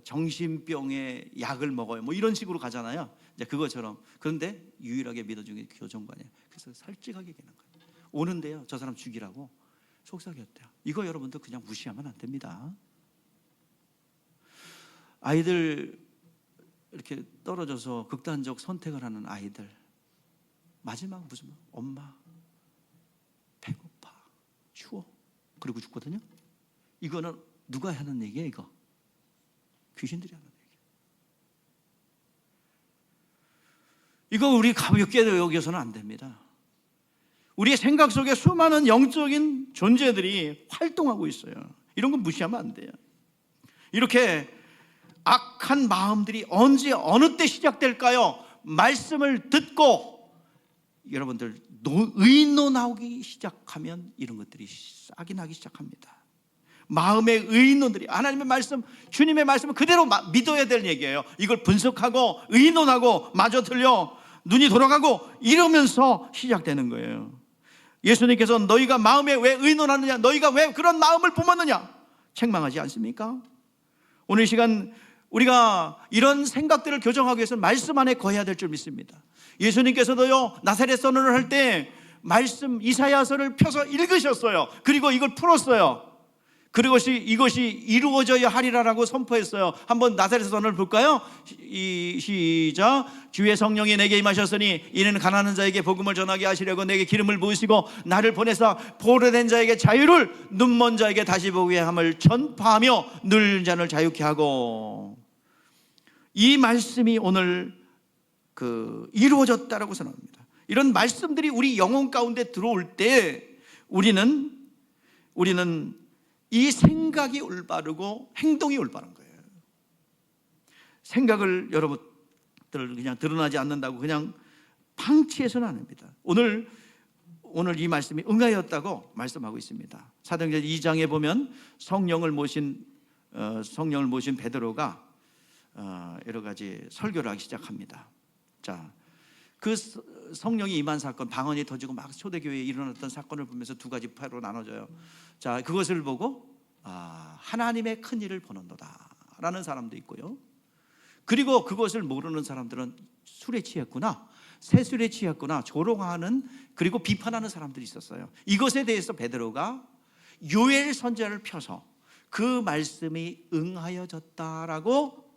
정신병에 약을 먹어요. 뭐 이런 식으로 가잖아요. 이제 그것처럼. 그런데 유일하게 믿어준 게 교정관이에요. 그래서 살찌하게 얘기하는 거예요. 오는데요, 저 사람 죽이라고 속삭였대요. 이거 여러분도 그냥 무시하면 안 됩니다. 아이들 이렇게 떨어져서 극단적 선택을 하는 아이들, 마지막 무슨 엄마 배고파 추워 그리고 죽거든요. 이거는 누가 하는 얘기예요? 이거 귀신들이 하는 얘기예요. 이거 우리 가볍게 여겨서는 안 됩니다. 우리의 생각 속에 수많은 영적인 존재들이 활동하고 있어요. 이런 건 무시하면 안 돼요. 이렇게 악한 마음들이 언제 어느 때 시작될까요? 말씀을 듣고 여러분들 의논하기 시작하면 이런 것들이 싹이 나기 시작합니다. 마음의 의논들이 하나님의 말씀, 주님의 말씀을 그대로 믿어야 될 얘기예요. 이걸 분석하고 의논하고 마저 틀려 눈이 돌아가고 이러면서 시작되는 거예요. 예수님께서 너희가 마음에 왜 의논하느냐, 너희가 왜 그런 마음을 품었느냐 책망하지 않습니까? 오늘 이 시간 우리가 이런 생각들을 교정하기 위해서는 말씀 안에 거해야 될 줄 믿습니다. 예수님께서도요 나사렛 선언을 할 때 말씀 이사야서를 펴서 읽으셨어요. 그리고 이걸 풀었어요. 그리고 이것이 이루어져야 하리라라고 선포했어요. 한번 나사렛 선언을 볼까요? 시작. 주의 성령이 내게 임하셨으니 이는 가난한 자에게 복음을 전하게 하시려고 내게 기름을 부으시고 나를 보내사 포로된 자에게 자유를, 눈먼 자에게 다시 보게 함을 전파하며 늙은 자를 자유케 하고. 이 말씀이 오늘 이루어졌다라고 선언합니다. 이런 말씀들이 우리 영혼 가운데 들어올 때 우리는 이 생각이 올바르고 행동이 올바른 거예요. 생각을 여러분들 그냥 드러나지 않는다고 그냥 방치해서는 안 됩니다. 오늘 오늘 이 말씀이 응하였다고 말씀하고 있습니다. 사도행전 2장에 보면 성령을 모신 베드로가 여러 가지 설교를 하기 시작합니다. 자, 그 성령이 임한 사건, 방언이 터지고 막 초대교회에 일어났던 사건을 보면서 두 가지 파로 나눠져요. 자, 그것을 보고 하나님의 큰 일을 보는도다 라는 사람도 있고요. 그리고 그것을 모르는 사람들은 술에 취했구나, 새술에 취했구나, 조롱하는, 그리고 비판하는 사람들이 있었어요. 이것에 대해서 베드로가 요엘 선지자를 펴서 그 말씀이 응하여졌다라고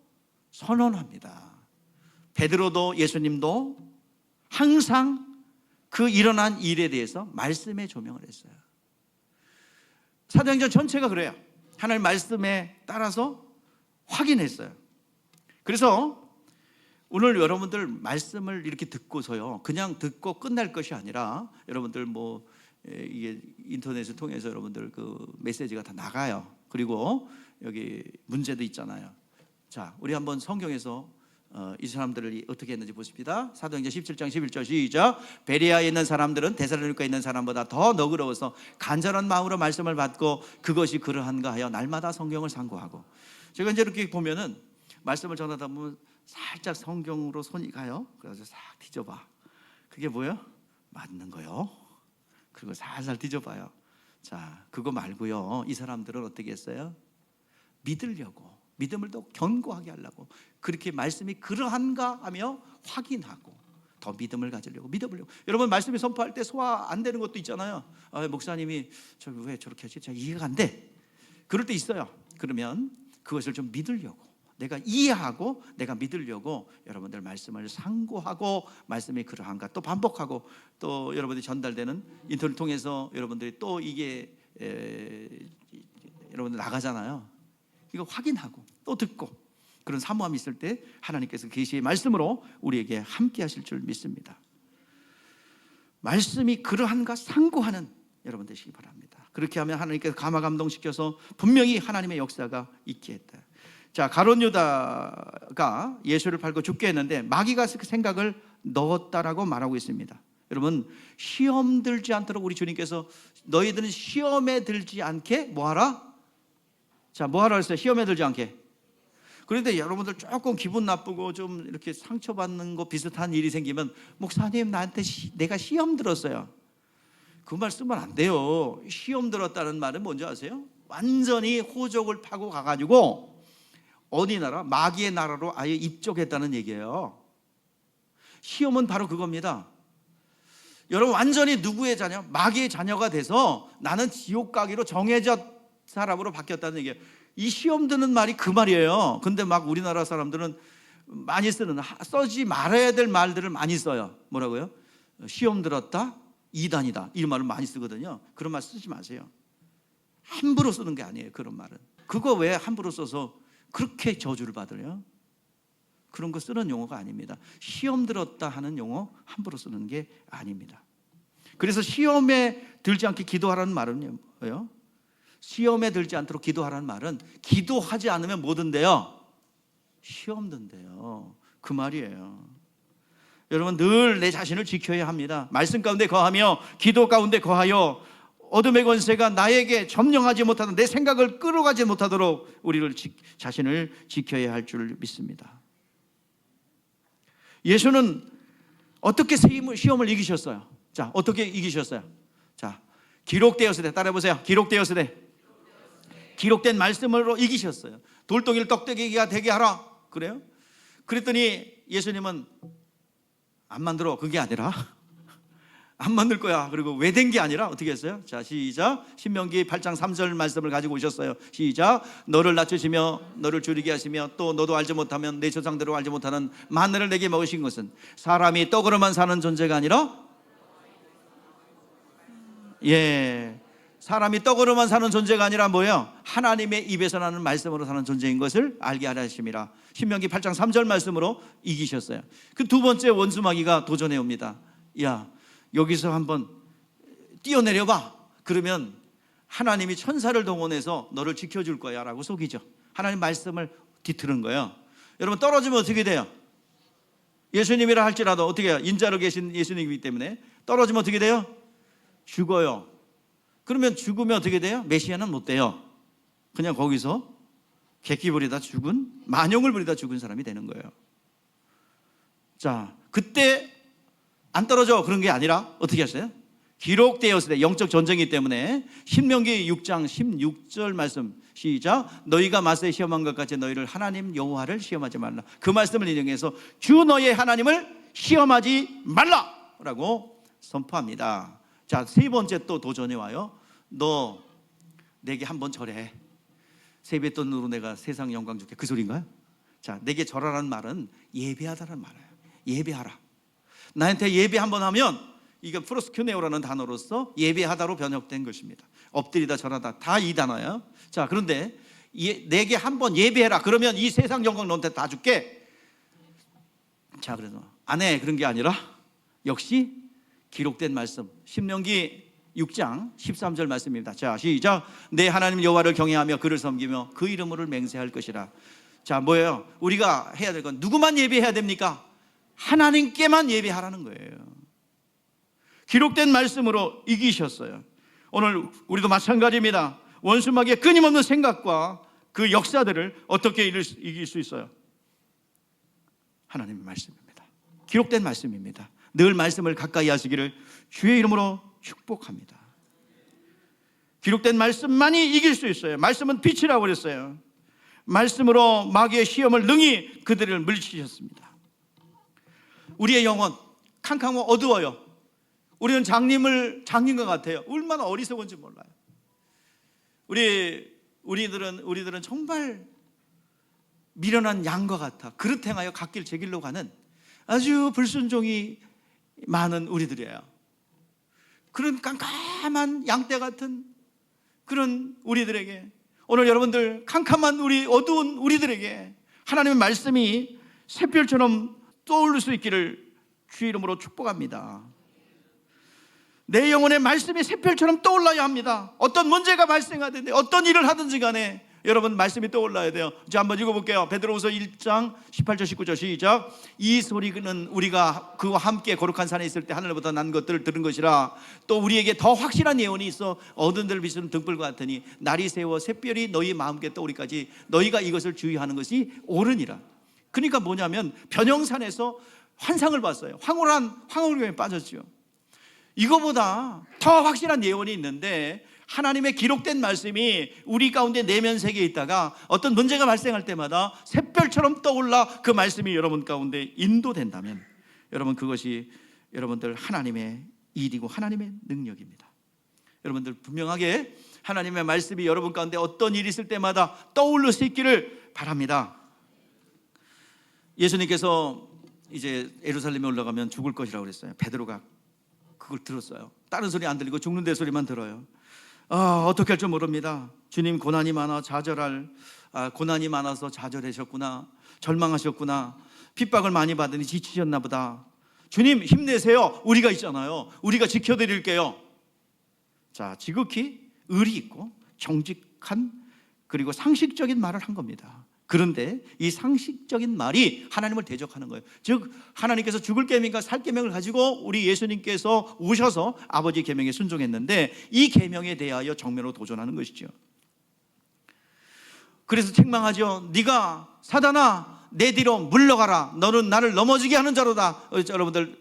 선언합니다. 베드로도 예수님도 항상 그 일어난 일에 대해서 말씀에 조명을 했어요. 사도행전 전체가 그래요. 하나님 말씀에 따라서 확인했어요. 그래서 오늘 여러분들 말씀을 이렇게 듣고서요, 그냥 듣고 끝날 것이 아니라, 여러분들 이게 인터넷을 통해서 여러분들 그 메시지가 다 나가요. 그리고 여기 문제도 있잖아요. 자, 우리 한번 성경에서 이 사람들을 어떻게 했는지 보십니다. 사도행전 17장 11절 시작. 베레아에 있는 사람들은 데살로니가에 있는 사람보다 더 너그러워서 간절한 마음으로 말씀을 받고 그것이 그러한가 하여 날마다 성경을 상고하고. 제가 이제 이렇게 보면은 말씀을 전하다 보면 살짝 성경으로 손이 가요. 그래서 싹 뒤져봐. 그게 뭐예요? 맞는 거요. 그리고 살살 뒤져봐요. 자, 그거 말고요, 이 사람들은 어떻게 했어요? 믿으려고, 믿음을 더 견고하게 하려고, 그렇게 말씀이 그러한가 하며 확인하고 더 믿음을 가지려고, 믿어보려고. 여러분, 말씀이 선포할 때 소화 안 되는 것도 있잖아요. 목사님이 왜 저렇게 하지? 제가 이해가 안 돼. 그럴 때 있어요. 그러면 그것을 좀 믿으려고, 내가 이해하고 내가 믿으려고 여러분들 말씀을 상고하고, 말씀이 그러한가 또 반복하고, 또 여러분들이 전달되는 인터넷 통해서 여러분들이 또 이게 여러분들 나가잖아요. 이거 확인하고 또 듣고, 그런 사모함이 있을 때 하나님께서 계시의 말씀으로 우리에게 함께 하실 줄 믿습니다. 말씀이 그러한가 상고하는 여러분 되시기 바랍니다. 그렇게 하면 하나님께서 감화 감동시켜서 분명히 하나님의 역사가 있게 했다. 자, 가룟 유다가 예수를 팔고 죽게 했는데 마귀가 그 생각을 넣었다라고 말하고 있습니다. 여러분, 시험 들지 않도록 우리 주님께서 너희들은 시험에 들지 않게 뭐하라? 자, 뭐하라 했어요? 시험에 들지 않게. 그런데 여러분들 조금 기분 나쁘고 좀 이렇게 상처받는 거 비슷한 일이 생기면, 목사님 나한테 내가 시험 들었어요. 그 말 쓰면 안 돼요. 시험 들었다는 말은 뭔지 아세요? 완전히 호적을 파고 가가지고 어디 나라? 마귀의 나라로 아예 입족했다는 얘기예요. 시험은 바로 그겁니다. 여러분, 완전히 누구의 자녀? 마귀의 자녀가 돼서 나는 지옥 가기로 정해진 사람으로 바뀌었다는 얘기예요. 이 시험 드는 말이 그 말이에요. 근데 막 우리나라 사람들은 많이 써지 말아야 될 말들을 많이 써요. 뭐라고요? 시험 들었다? 이단이다. 이런 말을 많이 쓰거든요. 그런 말 쓰지 마세요. 함부로 쓰는 게 아니에요. 그런 말은. 그거 왜 함부로 써서 그렇게 저주를 받으려? 그런 거 쓰는 용어가 아닙니다. 시험 들었다 하는 용어 함부로 쓰는 게 아닙니다. 그래서 시험에 들지 않게 기도하라는 말은 뭐예요? 시험에 들지 않도록 기도하라는 말은 기도하지 않으면 뭐 든대요? 시험 든대요. 그 말이에요. 여러분, 늘 내 자신을 지켜야 합니다. 말씀 가운데 거하며 기도 가운데 거하여 어둠의 권세가 나에게 점령하지 못하도록, 내 생각을 끌어가지 못하도록 우리를 자신을 지켜야 할 줄 믿습니다. 예수는 어떻게 시험을 이기셨어요? 자, 어떻게 이기셨어요? 자, 기록되었으되, 따라해보세요. 기록되었으되, 기록된 말씀으로 이기셨어요. 돌덩이를 떡대기가 되게 하라. 그래요? 그랬더니 예수님은 안 만들어. 그게 아니라 안 만들 거야. 그리고 왜 된 게 아니라 어떻게 했어요? 자, 시작. 신명기 8장 3절 말씀을 가지고 오셨어요. 시작. 너를 낮추시며 너를 줄이게 하시며 또 너도 알지 못하면 내 조상대로 알지 못하는 만나를 내게 먹으신 것은 사람이 떡으로만 사는 존재가 아니라, 사람이 떡으로만 사는 존재가 아니라 뭐예요? 하나님의 입에서 나는 말씀으로 사는 존재인 것을 알게 하려 하심이라. 신명기 8장 3절 말씀으로 이기셨어요. 그 두 번째 원수 마귀가 도전해 옵니다. 야, 여기서 한번 뛰어내려봐. 그러면 하나님이 천사를 동원해서 너를 지켜줄 거야 라고 속이죠. 하나님 말씀을 뒤틀은 거예요. 여러분, 떨어지면 어떻게 돼요? 예수님이라 할지라도 어떻게 해요? 인자로 계신 예수님이기 때문에 떨어지면 어떻게 돼요? 죽어요. 그러면 죽으면 어떻게 돼요? 메시아는 못 돼요. 그냥 거기서 객기 부리다 죽은, 만용을 부리다 죽은 사람이 되는 거예요. 자, 그때 안 떨어져 그런 게 아니라 어떻게 했어요? 기록되었을 때, 영적 전쟁이기 때문에 신명기 6장 16절 말씀 시작. 너희가 마사에 시험한 것 같이 너희를 하나님 여호와를 시험하지 말라. 그 말씀을 인용해서 주 너희의 하나님을 시험하지 말라라고 선포합니다. 자, 세 번째 또 도전이 와요. 너 내게 한번 절해. 세뱃돈으로 내가 세상 영광 줄게. 그 소리인가요? 자, 내게 절하라는 말은 예배하다라는 말이에요. 예배하라. 나한테 예배 한번 하면, 이게 프로스큐네오라는 단어로서 예배하다로 번역된 것입니다. 엎드리다 절하다 다 이 단어예요. 자, 그런데 내게 한번 예배해라. 그러면 이 세상 영광 너한테 다 줄게. 자, 그래서 안 해. 그런 게 아니라 역시 기록된 말씀, 신명기 6장 13절 말씀입니다. 자, 시작. 내 하나님 여호와를 경외하며 그를 섬기며 그 이름으로 맹세할 것이라. 자, 뭐예요? 우리가 해야 될 건 누구만 예배해야 됩니까? 하나님께만 예배하라는 거예요. 기록된 말씀으로 이기셨어요. 오늘 우리도 마찬가지입니다. 원수마귀의 끊임없는 생각과 그 역사들을 어떻게 이길 수 있어요? 하나님의 말씀입니다. 기록된 말씀입니다. 늘 말씀을 가까이 하시기를 주의 이름으로 축복합니다. 기록된 말씀만이 이길 수 있어요. 말씀은 빛이라고 그랬어요. 말씀으로 마귀의 시험을 능히 그들을 물리치셨습니다. 우리의 영혼 캄캄하고 어두워요. 우리는 장님과 같아요. 얼마나 어리석은지 몰라요. 우리들은 정말 미련한 양과 같아 그릇 행하여 갓길 제 길로 가는 아주 불순종이 많은 우리들이에요. 그런 깜깜한 양떼 같은 그런 우리들에게, 오늘 여러분들 캄캄한 어두운 우리들에게 하나님의 말씀이 샛별처럼 떠오를 수 있기를 주의 이름으로 축복합니다. 내 영혼의 말씀이 샛별처럼 떠올라야 합니다. 어떤 문제가 발생하든지 어떤 일을 하든지 간에 여러분 말씀이 떠올라야 돼요. 자, 한번 읽어볼게요. 베드로후서 1장 18절 19절 시작. 이 소리는 우리가 그와 함께 거룩한 산에 있을 때 하늘보다 난 것들을 들은 것이라. 또 우리에게 더 확실한 예언이 있어 어두운 데를 비추는 등불과 같으니 날이 새워 샛별이 너희 마음께 떠오리까지 너희가 이것을 주의하는 것이 옳으니라. 그러니까 뭐냐면 변형산에서 환상을 봤어요. 황홀경에 빠졌죠. 이거보다 더 확실한 예언이 있는데, 하나님의 기록된 말씀이 우리 가운데 내면 세계에 있다가 어떤 문제가 발생할 때마다 샛별처럼 떠올라 그 말씀이 여러분 가운데 인도된다면, 여러분 그것이 여러분들 하나님의 일이고 하나님의 능력입니다. 여러분들 분명하게 하나님의 말씀이 여러분 가운데 어떤 일이 있을 때마다 떠올릴 수 있기를 바랍니다. 예수님께서 이제 예루살렘에 올라가면 죽을 것이라고 그랬어요. 베드로가 그걸 들었어요. 다른 소리 안 들리고 죽는 데 소리만 들어요. 어떻게 할 줄 모릅니다. 주님, 고난이 많아서 좌절하셨구나, 절망하셨구나, 핍박을 많이 받으니 지치셨나 보다. 주님 힘내세요. 우리가 있잖아요. 우리가 지켜드릴게요. 자, 지극히 의리 있고 정직한 그리고 상식적인 말을 한 겁니다. 그런데 이 상식적인 말이 하나님을 대적하는 거예요. 즉 하나님께서 죽을 계명과 살 계명을 가지고 우리 예수님께서 오셔서 아버지 계명에 순종했는데, 이 계명에 대하여 정면으로 도전하는 것이죠. 그래서 책망하죠. 네가 사단아 내 뒤로 물러가라. 너는 나를 넘어지게 하는 자로다. 여러분들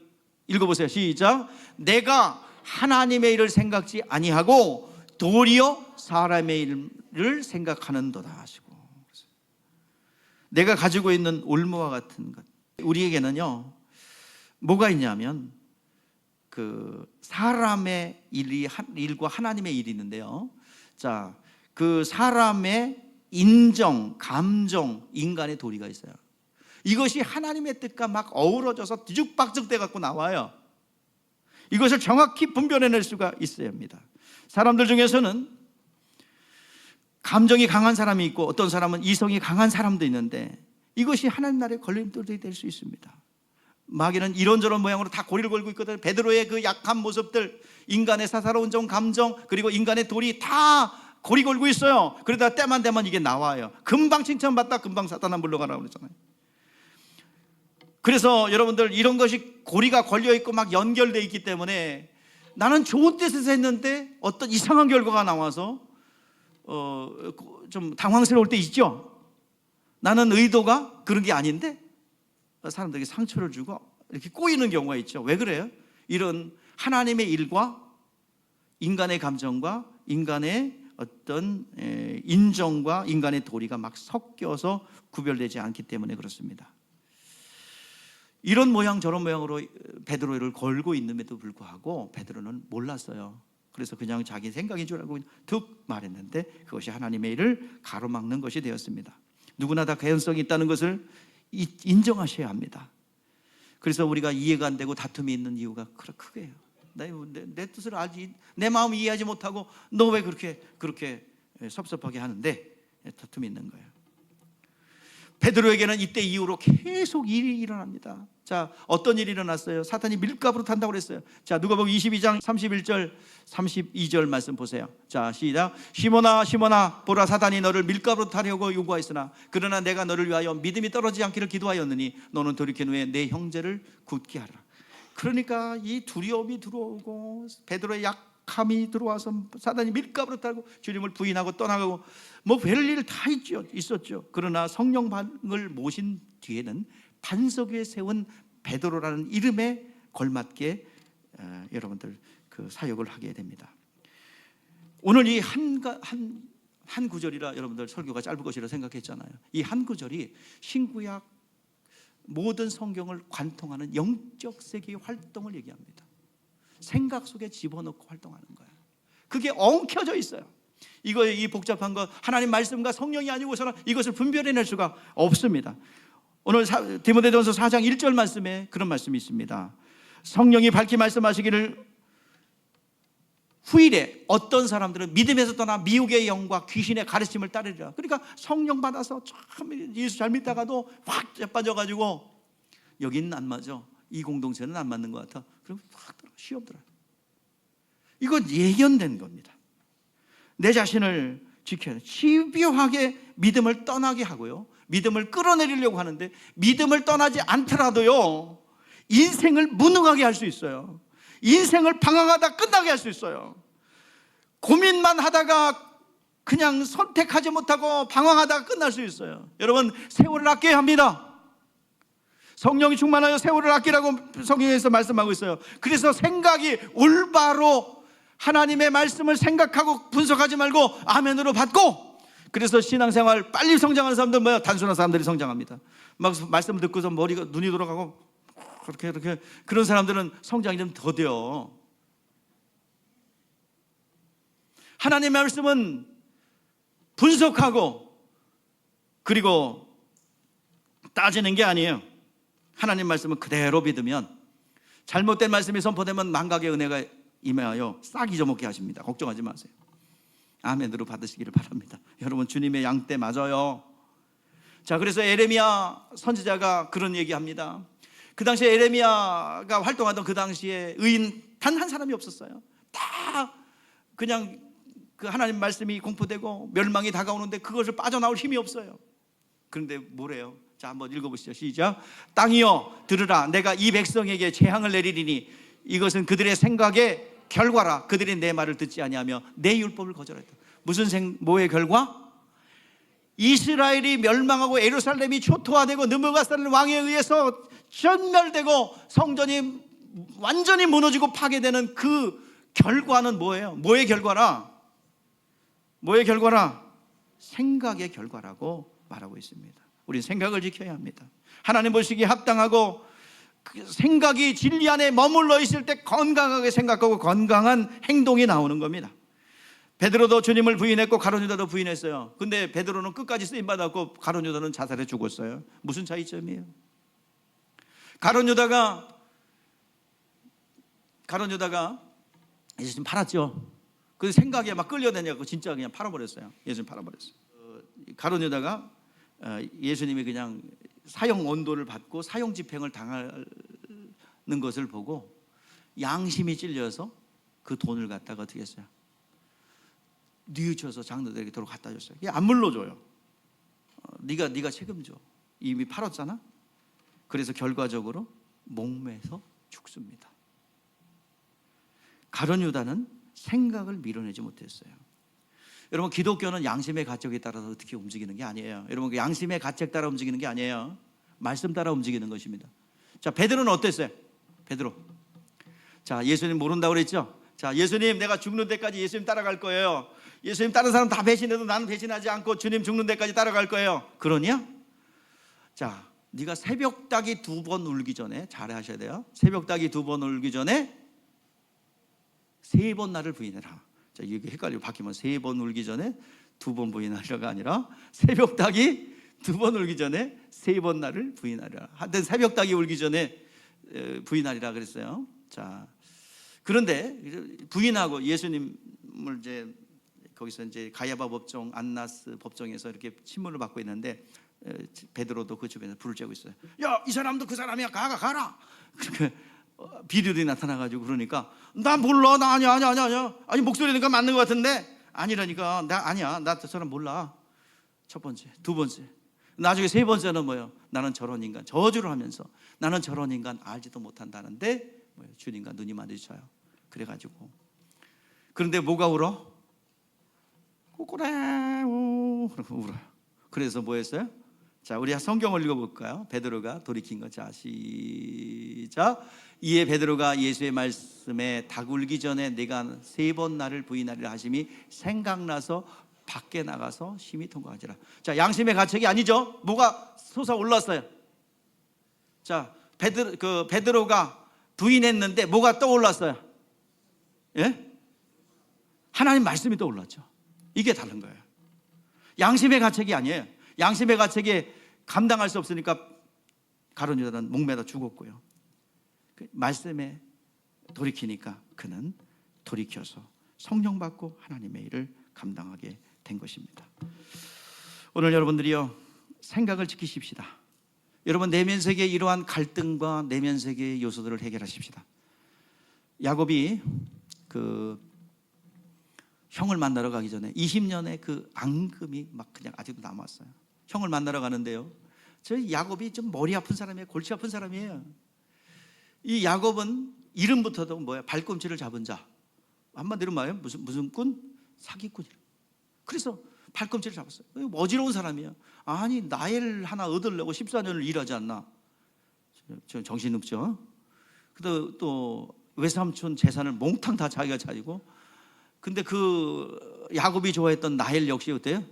읽어보세요. 시작. 내가 하나님의 일을 생각지 아니하고 도리어 사람의 일을 생각하는도다 하시고, 내가 가지고 있는 올무와 같은 것, 우리에게는요 뭐가 있냐면 그 사람의 일과 하나님의 일이 있는데요. 자, 그 사람의 인정, 감정, 인간의 도리가 있어요. 이것이 하나님의 뜻과 막 어우러져서 뒤죽박죽 돼 갖고 나와요. 이것을 정확히 분별해낼 수가 있어야 합니다. 사람들 중에서는 감정이 강한 사람이 있고 어떤 사람은 이성이 강한 사람도 있는데, 이것이 하나님 나라의 걸림돌이 될 수 있습니다. 마귀는 이런저런 모양으로 다 고리를 걸고 있거든요. 베드로의 그 약한 모습들, 인간의 사사로운 정 감정, 그리고 인간의 돌이 다 고리 걸고 있어요. 그러다 때만 되면 이게 나와요. 금방 칭찬받다 금방 사탄아 물러가라고 그러잖아요. 그래서 여러분들 이런 것이 고리가 걸려있고 막 연결되어 있기 때문에 나는 좋은 뜻에서 했는데 어떤 이상한 결과가 나와서 좀 당황스러울 때 있죠. 나는 의도가 그런 게 아닌데 사람들에게 상처를 주고 이렇게 꼬이는 경우가 있죠. 왜 그래요? 이런 하나님의 일과 인간의 감정과 인간의 어떤 인정과 인간의 도리가 막 섞여서 구별되지 않기 때문에 그렇습니다. 이런 모양 저런 모양으로 베드로를 걸고 있음에도 불구하고 베드로는 몰랐어요. 그래서 그냥 자기 생각인 줄 알고 툭 말했는데 그것이 하나님의 일을 가로막는 것이 되었습니다. 누구나 다 개연성이 있다는 것을 인정하셔야 합니다. 그래서 우리가 이해가 안 되고 다툼이 있는 이유가 크게요. 내 뜻을 알지, 내 마음을 이해하지 못하고 너 왜 그렇게 섭섭하게 하는데 다툼이 있는 거예요. 베드로에게는 이때 이후로 계속 일이 일어납니다. 자, 어떤 일이 일어났어요? 사탄이 밀가부로 탄다고 그랬어요. 자, 누가복음 22장 31절 32절 말씀 보세요. 자, 시작. 시몬아 시몬아 보라, 사탄이 너를 밀가부로 타려고 요구하였으나 그러나 내가 너를 위하여 믿음이 떨어지지 않기를 기도하였느니 너는 돌이킨 후에 내 형제를 굳게 하라. 그러니까 이 두려움이 들어오고 베드로의 약함이 들어와서 사단이 밀가부로 타고 주님을 부인하고 떠나가고 뭐 별일 다 있었죠. 그러나 성령을 모신 뒤에는 반석 위에 세운 베드로라는 이름에 걸맞게 여러분들 그 사역을 하게 됩니다. 오늘 이 한 구절이라 여러분들 설교가 짧을 것이라 생각했잖아요. 이 한 구절이 신구약 모든 성경을 관통하는 영적 세계의 활동을 얘기합니다. 생각 속에 집어넣고 활동하는 거예요. 그게 엉켜져 있어요. 이 복잡한 것, 하나님 말씀과 성령이 아니고서는 이것을 분별해낼 수가 없습니다. 오늘 디모데전서 4장 1절 말씀에 그런 말씀이 있습니다. 성령이 밝히 말씀하시기를 후일에 어떤 사람들은 믿음에서 떠나 미혹의 영과 귀신의 가르침을 따르리라. 그러니까 성령 받아서 참 예수 잘 믿다가도 확 빠져가지고 여기는 안 맞아, 이 공동체는 안 맞는 것 같아, 그럼 확 들어 시험 들어요. 이건 예견된 겁니다. 내 자신을 지켜야 돼. 집요하게 믿음을 떠나게 하고요, 믿음을 끌어내리려고 하는데 믿음을 떠나지 않더라도요 인생을 무능하게 할 수 있어요. 인생을 방황하다 끝나게 할 수 있어요. 고민만 하다가 그냥 선택하지 못하고 방황하다가 끝날 수 있어요. 여러분, 세월을 아껴야 합니다. 성령이 충만하여 세월을 아끼라고 성경에서 말씀하고 있어요. 그래서 생각이 올바로 하나님의 말씀을 생각하고 분석하지 말고 아멘으로 받고, 그래서 신앙생활 빨리 성장하는 사람들 뭐야? 단순한 사람들이 성장합니다. 막 말씀을 듣고서 머리가 눈이 돌아가고 그렇게 그런 사람들은 성장이 좀 더뎌요. 하나님의 말씀은 분석하고 그리고 따지는 게 아니에요. 하나님 말씀은 그대로 믿으면 잘못된 말씀이 선포되면 망각의 은혜가 임하여 싹 잊어먹게 하십니다. 걱정하지 마세요. 아멘으로 받으시기를 바랍니다. 여러분, 주님의 양떼 맞아요. 자, 그래서 에레미야 선지자가 그런 얘기합니다. 그 당시에 에레미야가 활동하던 그 당시에 의인 단 한 사람이 없었어요. 다 그냥 그 하나님 말씀이 공포되고 멸망이 다가오는데 그것을 빠져나올 힘이 없어요. 그런데 뭐래요? 자, 한번 읽어보시죠. 시작. 땅이여 들으라, 내가 이 백성에게 재앙을 내리리니 이것은 그들의 생각의 결과라. 그들이 내 말을 듣지 아니하며 내 율법을 거절했다. 뭐의 결과? 이스라엘이 멸망하고 예루살렘이 초토화되고 느부갓네살 왕에 의해서 전멸되고 성전이 완전히 무너지고 파괴되는 그 결과는 뭐예요? 뭐의 결과라? 뭐의 결과라? 생각의 결과라고 말하고 있습니다. 우리는 생각을 지켜야 합니다. 하나님 보시기에 합당하고 그 생각이 진리 안에 머물러 있을 때 건강하게 생각하고 건강한 행동이 나오는 겁니다. 베드로도 주님을 부인했고 가룟유다도 부인했어요. 근데 베드로는 끝까지 쓰임받았고 가룟유다는 자살해 죽었어요. 무슨 차이점이에요? 가룟유다가 예수님 팔았죠. 그 생각에 막 끌려다녀서 진짜 그냥 팔아버렸어요. 예수님 팔아버렸어요. 가룟유다가 예수님이 그냥 사형 온도를 받고 사형 집행을 당하는 것을 보고 양심이 찔려서 그 돈을 갖다가 어떻게 했어요? 뉘우쳐서 장로들에게 도로 갖다 줬어요. 안 물러줘요. 네가 책임져. 이미 팔았잖아. 그래서 결과적으로 목매서 죽습니다. 가룟 유다는 생각을 밀어내지 못했어요. 여러분, 기독교는 양심의 가책에 따라서 어떻게 움직이는 게 아니에요. 여러분, 그 양심의 가책 따라 움직이는 게 아니에요. 말씀 따라 움직이는 것입니다. 자, 베드로는 어땠어요? 베드로, 자, 예수님 모른다고 그랬죠? 자, 예수님, 내가 죽는 데까지 예수님 따라갈 거예요. 예수님 다른 사람 다 배신해도 나는 배신하지 않고 주님 죽는 데까지 따라갈 거예요. 그러냐? 자, 네가 새벽닭이 2번 울기 전에, 잘 하셔야 돼요. 새벽닭이 2번 울기 전에 3번 나를 부인해라. 자, 이게 헷갈리고 바뀌면 3번 울기 전에 2번 부인하리라가 아니라 새벽닭이 2번 울기 전에 3번 나를 부인하리라. 한때 새벽닭이 울기 전에 부인하리라 그랬어요. 자, 그런데 부인하고 예수님을 이제 거기서 이제 가야바 법정, 안나스 법정에서 이렇게 신문을 받고 있는데 베드로도 그 주변에서 불을 쬐고 있어요. 야, 이 사람도 그 사람이야. 가라. 그렇게 비둘이 나타나가지고 그러니까 나 몰라. 나 아니야. 아니, 목소리 들으니까 맞는 것 같은데 아니라니까. 나 아니야. 나 저 사람 몰라. 첫 번째, 두 번째, 나중에 세 번째는 뭐예요? 나는 저런 인간, 저주를 하면서 나는 저런 인간 알지도 못한다는데 뭐예요? 주님과 눈이 마주쳐요. 그래가지고 그런데 뭐가 울어? 꼬꼬레 그러고 울어요. 그래서 뭐 했어요? 자, 우리 성경을 읽어볼까요? 베드로가 돌이킨 거. 자, 시작. 이에 베드로가 예수의 말씀에 닭 울기 전에 내가 3번 나를 부인하리라 하심이 생각나서 밖에 나가서 심히 통곡하지라. 자, 양심의 가책이 아니죠. 뭐가 솟아올랐어요. 자, 베드로가 부인했는데 뭐가 떠올랐어요? 예? 하나님 말씀이 떠올랐죠. 이게 다른 거예요. 양심의 가책이 아니에요. 양심의 가책에 감당할 수 없으니까 가룟 유다는 목매다 죽었고요. 그 말씀에 돌이키니까 그는 돌이켜서 성령 받고 하나님의 일을 감당하게 된 것입니다. 오늘 여러분들이요, 생각을 지키십시다. 여러분, 내면 세계의 이러한 갈등과 내면 세계의 요소들을 해결하십시다. 야곱이 그 형을 만나러 가기 전에 20년의 그 앙금이 막 그냥 아직도 남았어요. 형을 만나러 가는데요, 저 야곱이 좀 머리 아픈 사람이에요. 골치 아픈 사람이에요. 이 야곱은 이름부터도 뭐야? 발꿈치를 잡은 자. 한마디로 말하면 무슨 꾼? 사기꾼이라. 그래서 발꿈치를 잡았어요. 어지러운 사람이에요. 아니, 나엘 하나 얻으려고 14년을 일하지 않나? 정신없죠. 또 외삼촌 재산을 몽탕 다 자기가 가지고. 근데 그 야곱이 좋아했던 나엘 역시 어때요?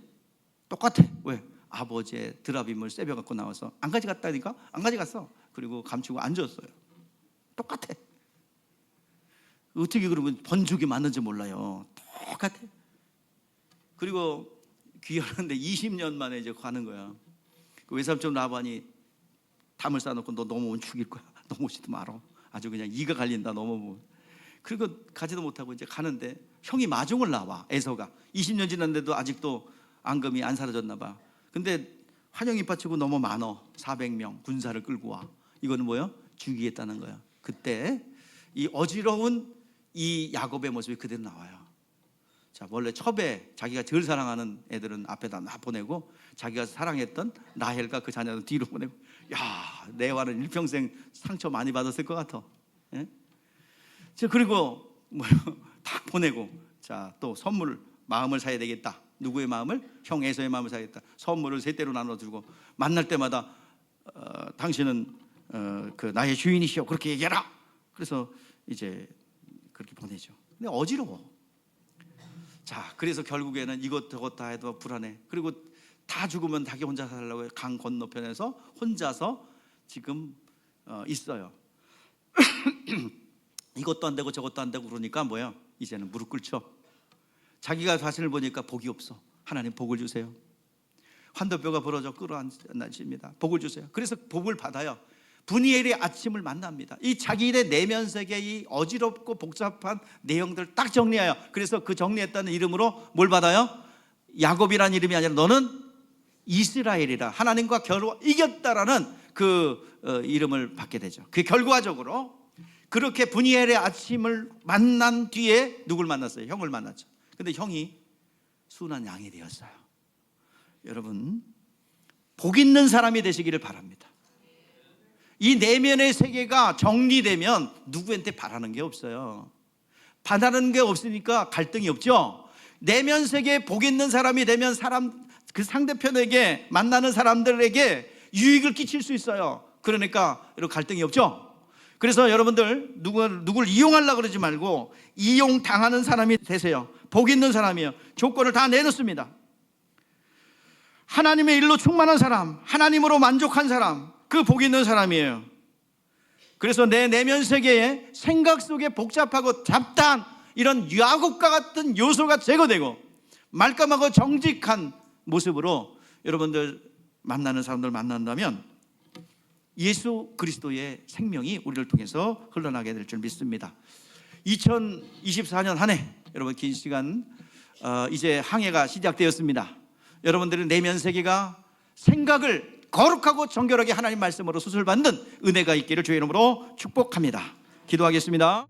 똑같아. 왜? 아버지의 드라빔을 세벼 갖고 나와서 안 가져갔다니까? 안 가져갔어. 그리고 감추고 앉았어요. 똑같아. 어떻게 그러면 번죽이 맞는지 몰라요. 똑같아. 그리고 귀하는데 20년 만에 이제 가는 거야. 그 외삼촌 라반이 담을 쌓아놓고 너 넘어오면 죽일 거야. 넘어오지도 말어. 아주 그냥 이가 갈린다 넘어오면. 그리고 가지도 못하고 이제 가는데 형이 마중을 나와. 에서가 20년 지났는데도 아직도 앙금이 안 사라졌나 봐. 근데 환영이 빠치고 너무 많어. 400명 군사를 끌고 와. 이거는 뭐예요? 죽이겠다는 거야. 그때 이 어지러운 이 야곱의 모습이 그대로 나와요. 자, 원래 첩에 자기가 제일 사랑하는 애들은 앞에다 나 보내고 자기가 사랑했던 라헬과 그 자녀는 뒤로 보내고. 야, 레아는 일평생 상처 많이 받았을 것 같아. 예? 자, 그리고 다 보내고, 자, 또 선물, 마음을 사야 되겠다. 누구의 마음을? 형 에서의 마음을 사야겠다. 선물을 세 대로 나눠주고 만날 때마다 당신은 그 나의 주인이시오 그렇게 얘기해라. 그래서 이제 그렇게 보내죠. 근데 어지러워. 자, 그래서 결국에는 이것저것 다 해도 불안해. 그리고 다 죽으면 자기 혼자 살려고 강 건너편에서 혼자서 지금 있어요. 이것도 안 되고 저것도 안 되고 그러니까 뭐야? 이제는 무릎 꿇죠. 자기가 자신을 보니까 복이 없어. 하나님 복을 주세요. 환도뼈가 부러져 끌어안으십니다. 복을 주세요. 그래서 복을 받아요. 분이엘의 아침을 만납니다. 이 자기의 내면 세계의 어지럽고 복잡한 내용들을 딱 정리해요. 그래서 그 정리했다는 이름으로 뭘 받아요? 야곱이라는 이름이 아니라 너는 이스라엘이라, 하나님과 이겼다라는 그 이름을 받게 되죠. 그 결과적으로 그렇게 분이엘의 아침을 만난 뒤에 누굴 만났어요? 형을 만났죠. 근데 형이 순한 양이 되었어요. 여러분, 복 있는 사람이 되시기를 바랍니다. 이 내면의 세계가 정리되면 누구한테 바라는 게 없어요. 반하는 게 없으니까 갈등이 없죠. 내면 세계에 복 있는 사람이 되면 그 상대편에게 만나는 사람들에게 유익을 끼칠 수 있어요. 그러니까 이런 갈등이 없죠. 그래서 여러분들 누굴 이용하려고 그러지 말고 이용당하는 사람이 되세요. 복 있는 사람이에요. 조건을 다 내놓습니다. 하나님의 일로 충만한 사람, 하나님으로 만족한 사람, 그 복 있는 사람이에요. 그래서 내 내면 세계에 생각 속에 복잡하고 잡다한 이런 야곱과 같은 요소가 제거되고 말끔하고 정직한 모습으로 여러분들 만나는 사람들 만난다면 예수 그리스도의 생명이 우리를 통해서 흘러나게 될 줄 믿습니다. 2024년 한 해 여러분 긴 시간 이제 한 해가 시작되었습니다. 여러분들의 내면 세계가 생각을 거룩하고 정결하게 하나님 말씀으로 수술받는 은혜가 있기를 주의 이름으로 축복합니다. 기도하겠습니다.